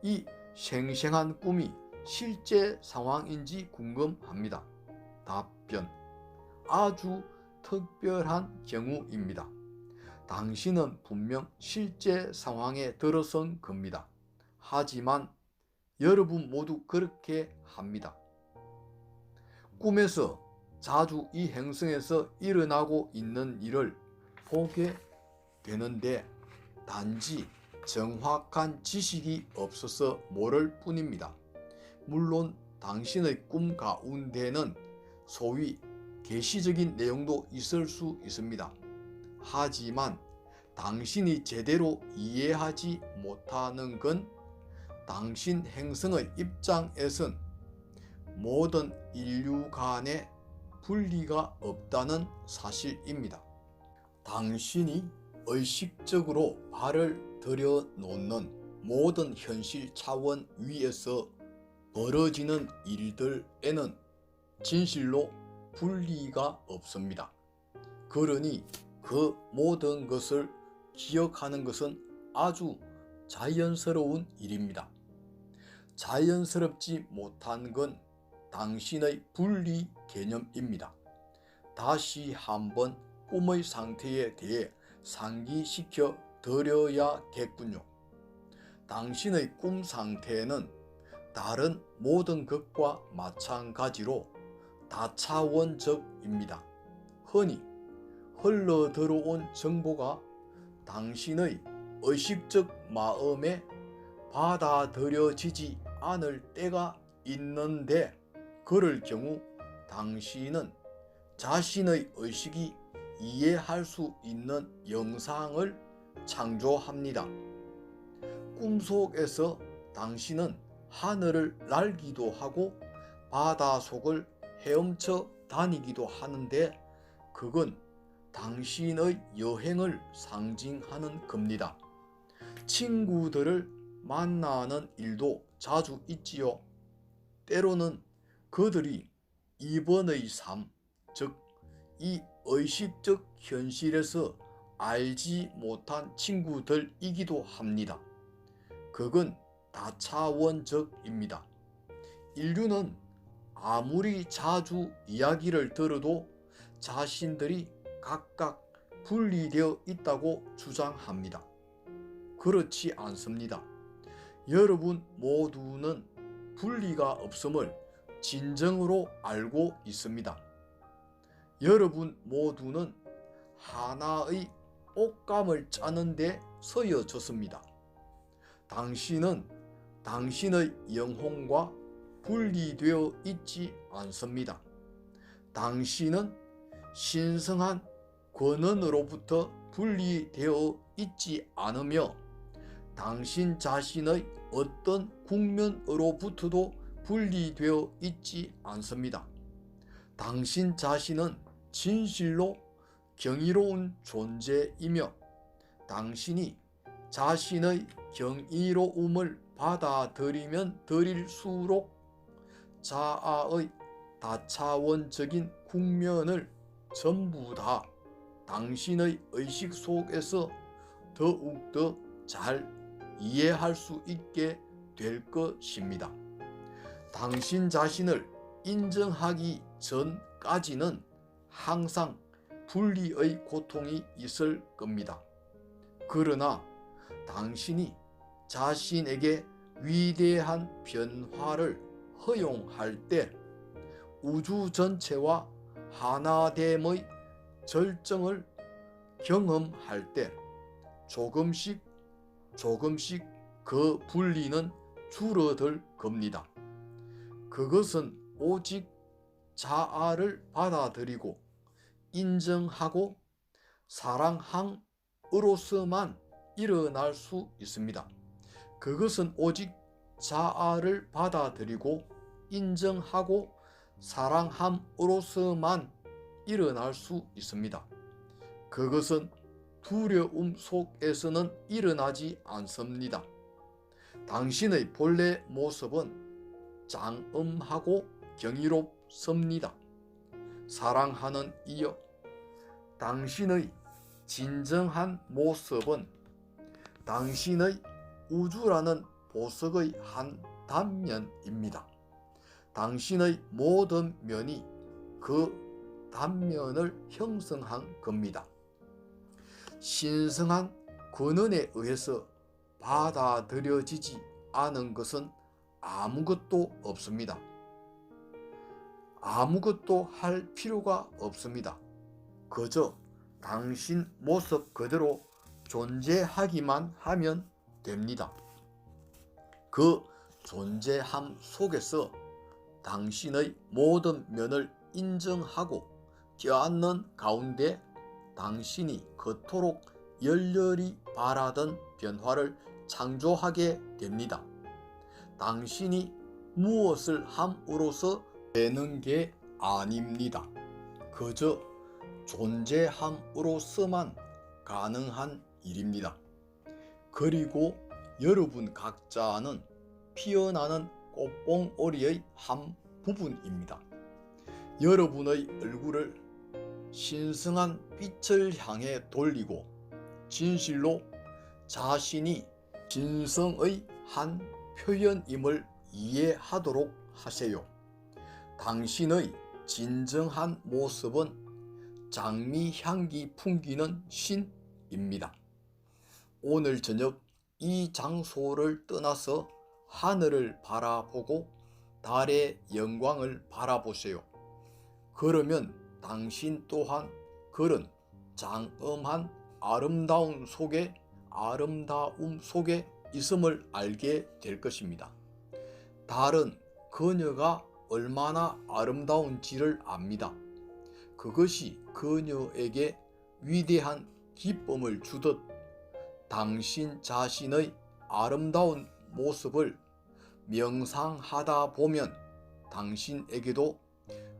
이 생생한 꿈이 실제 상황인지 궁금합니다. 답변. 아주 특별한 경우입니다. 당신은 분명 실제 상황에 들어선 겁니다. 하지만 여러분 모두 그렇게 합니다. 꿈에서 자주 이 행성에서 일어나고 있는 일을 보게 되는데 단지 정확한 지식이 없어서 모를 뿐입니다. 물론 당신의 꿈 가운데는 소위 계시적인 내용도 있을 수 있습니다. 하지만 당신이 제대로 이해하지 못하는 건 당신 행성의 입장에선 모든 인류 간에 분리가 없다는 사실입니다. 당신이 의식적으로 발을 들여놓는 모든 현실 차원 위에서 벌어지는 일들에는 진실로 분리가 없습니다. 그러니 그 모든 것을 기억하는 것은 아주 자연스러운 일입니다. 자연스럽지 못한 건 당신의 분리 개념입니다. 다시 한번 꿈의 상태에 대해 상기시켜 드려야겠군요. 당신의 꿈 상태는 다른 모든 것과 마찬가지로 다차원적입니다. 흔히 흘러들어온 정보가 당신의 의식적 마음에 받아들여지지 않을 때가 있는데, 그럴 경우 당신은 자신의 의식이 이해할 수 있는 영상을 창조합니다. 꿈속에서 당신은 하늘을 날기도 하고 바닷속을 헤엄쳐 다니기도 하는데, 그건 당신의 여행을 상징하는 겁니다. 친구들을 만나는 일도 자주 있지요. 때로는 그들이 이번의 삶, 즉 이 의식적 현실에서 알지 못한 친구들이기도 합니다. 그건 다차원적입니다. 인류는 아무리 자주 이야기를 들어도 자신들이 각각 분리되어 있다고 주장합니다. 그렇지 않습니다. 여러분 모두는 분리가 없음을 진정으로 알고 있습니다. 여러분 모두는 하나의 옷감을 짜는 데 서여졌습니다. 당신은 당신의 영혼과 분리되어 있지 않습니다. 당신은 신성한 권한으로부터 분리되어 있지 않으며 당신 자신의 어떤 국면으로부터도 분리되어 있지 않습니다. 당신 자신은 진실로 경이로운 존재이며 당신이 자신의 경이로움을 받아들이면 들일수록 자아의 다차원적인 국면을 전부 다 당신의 의식 속에서 더욱더 잘 이해할 수 있게 될 것입니다. 당신 자신을 인정하기 전까지는 항상 분리의 고통이 있을 겁니다. 그러나 당신이 자신에게 위대한 변화를 허용할 때, 우주 전체와 하나됨의 절정을 경험할 때 조금씩 그 분리는 줄어들 겁니다. 그것은 오직 자아를 받아들이고 인정하고 사랑함으로서만 일어날 수 있습니다. 그것은 오직 자아를 받아들이고 인정하고 사랑함으로서만 일어날 수 있습니다. 그것은 두려움 속에서는 일어나지 않습니다. 당신의 본래 모습은 장엄하고 경이롭습니다. 사랑하는 이여, 당신의 진정한 모습은 당신의 우주라는 보석의 한 단면입니다. 당신의 모든 면이 그 단면을 형성한 겁니다. 신성한 근원에 의해서 받아들여지지 않은 것은 아무것도 없습니다. 아무것도 할 필요가 없습니다. 그저 당신 모습 그대로 존재하기만 하면 됩니다. 그 존재함 속에서 당신의 모든 면을 인정하고 껴안는 가운데 당신이 그토록 열렬히 바라던 변화를 창조하게 됩니다. 당신이 무엇을 함으로써 되는 게 아닙니다. 그저 존재함으로서만 가능한 일입니다. 그리고 여러분 각자는 피어나는 꽃봉오리의 한 부분입니다. 여러분의 얼굴을 신성한 빛을 향해 돌리고 진실로 자신이 진성의 한 표현임을 이해하도록 하세요. 당신의 진정한 모습은 장미 향기 풍기는 신입니다. 오늘 저녁 이 장소를 떠나서 하늘을 바라보고 달의 영광을 바라보세요. 그러면 당신 또한 그런 장엄한 아름다움 속에 있음을 알게 될 것입니다. 달은 그녀가 얼마나 아름다운지를 압니다. 그것이 그녀에게 위대한 기쁨을 주듯 당신 자신의 아름다운 모습을 명상하다 보면 당신에게도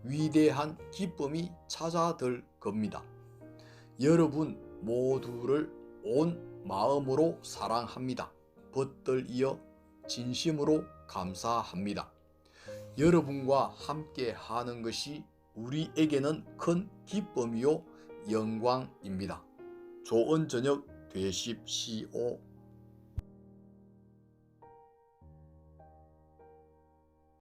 위대한 기쁨이 찾아들 겁니다. 여러분 모두를 온 마음으로 사랑합니다. 붙들이어 진심으로 감사합니다. 여러분과 함께 하는 것이 우리에게는 큰 기쁨이요 영광입니다. 좋은 저녁 되십시오.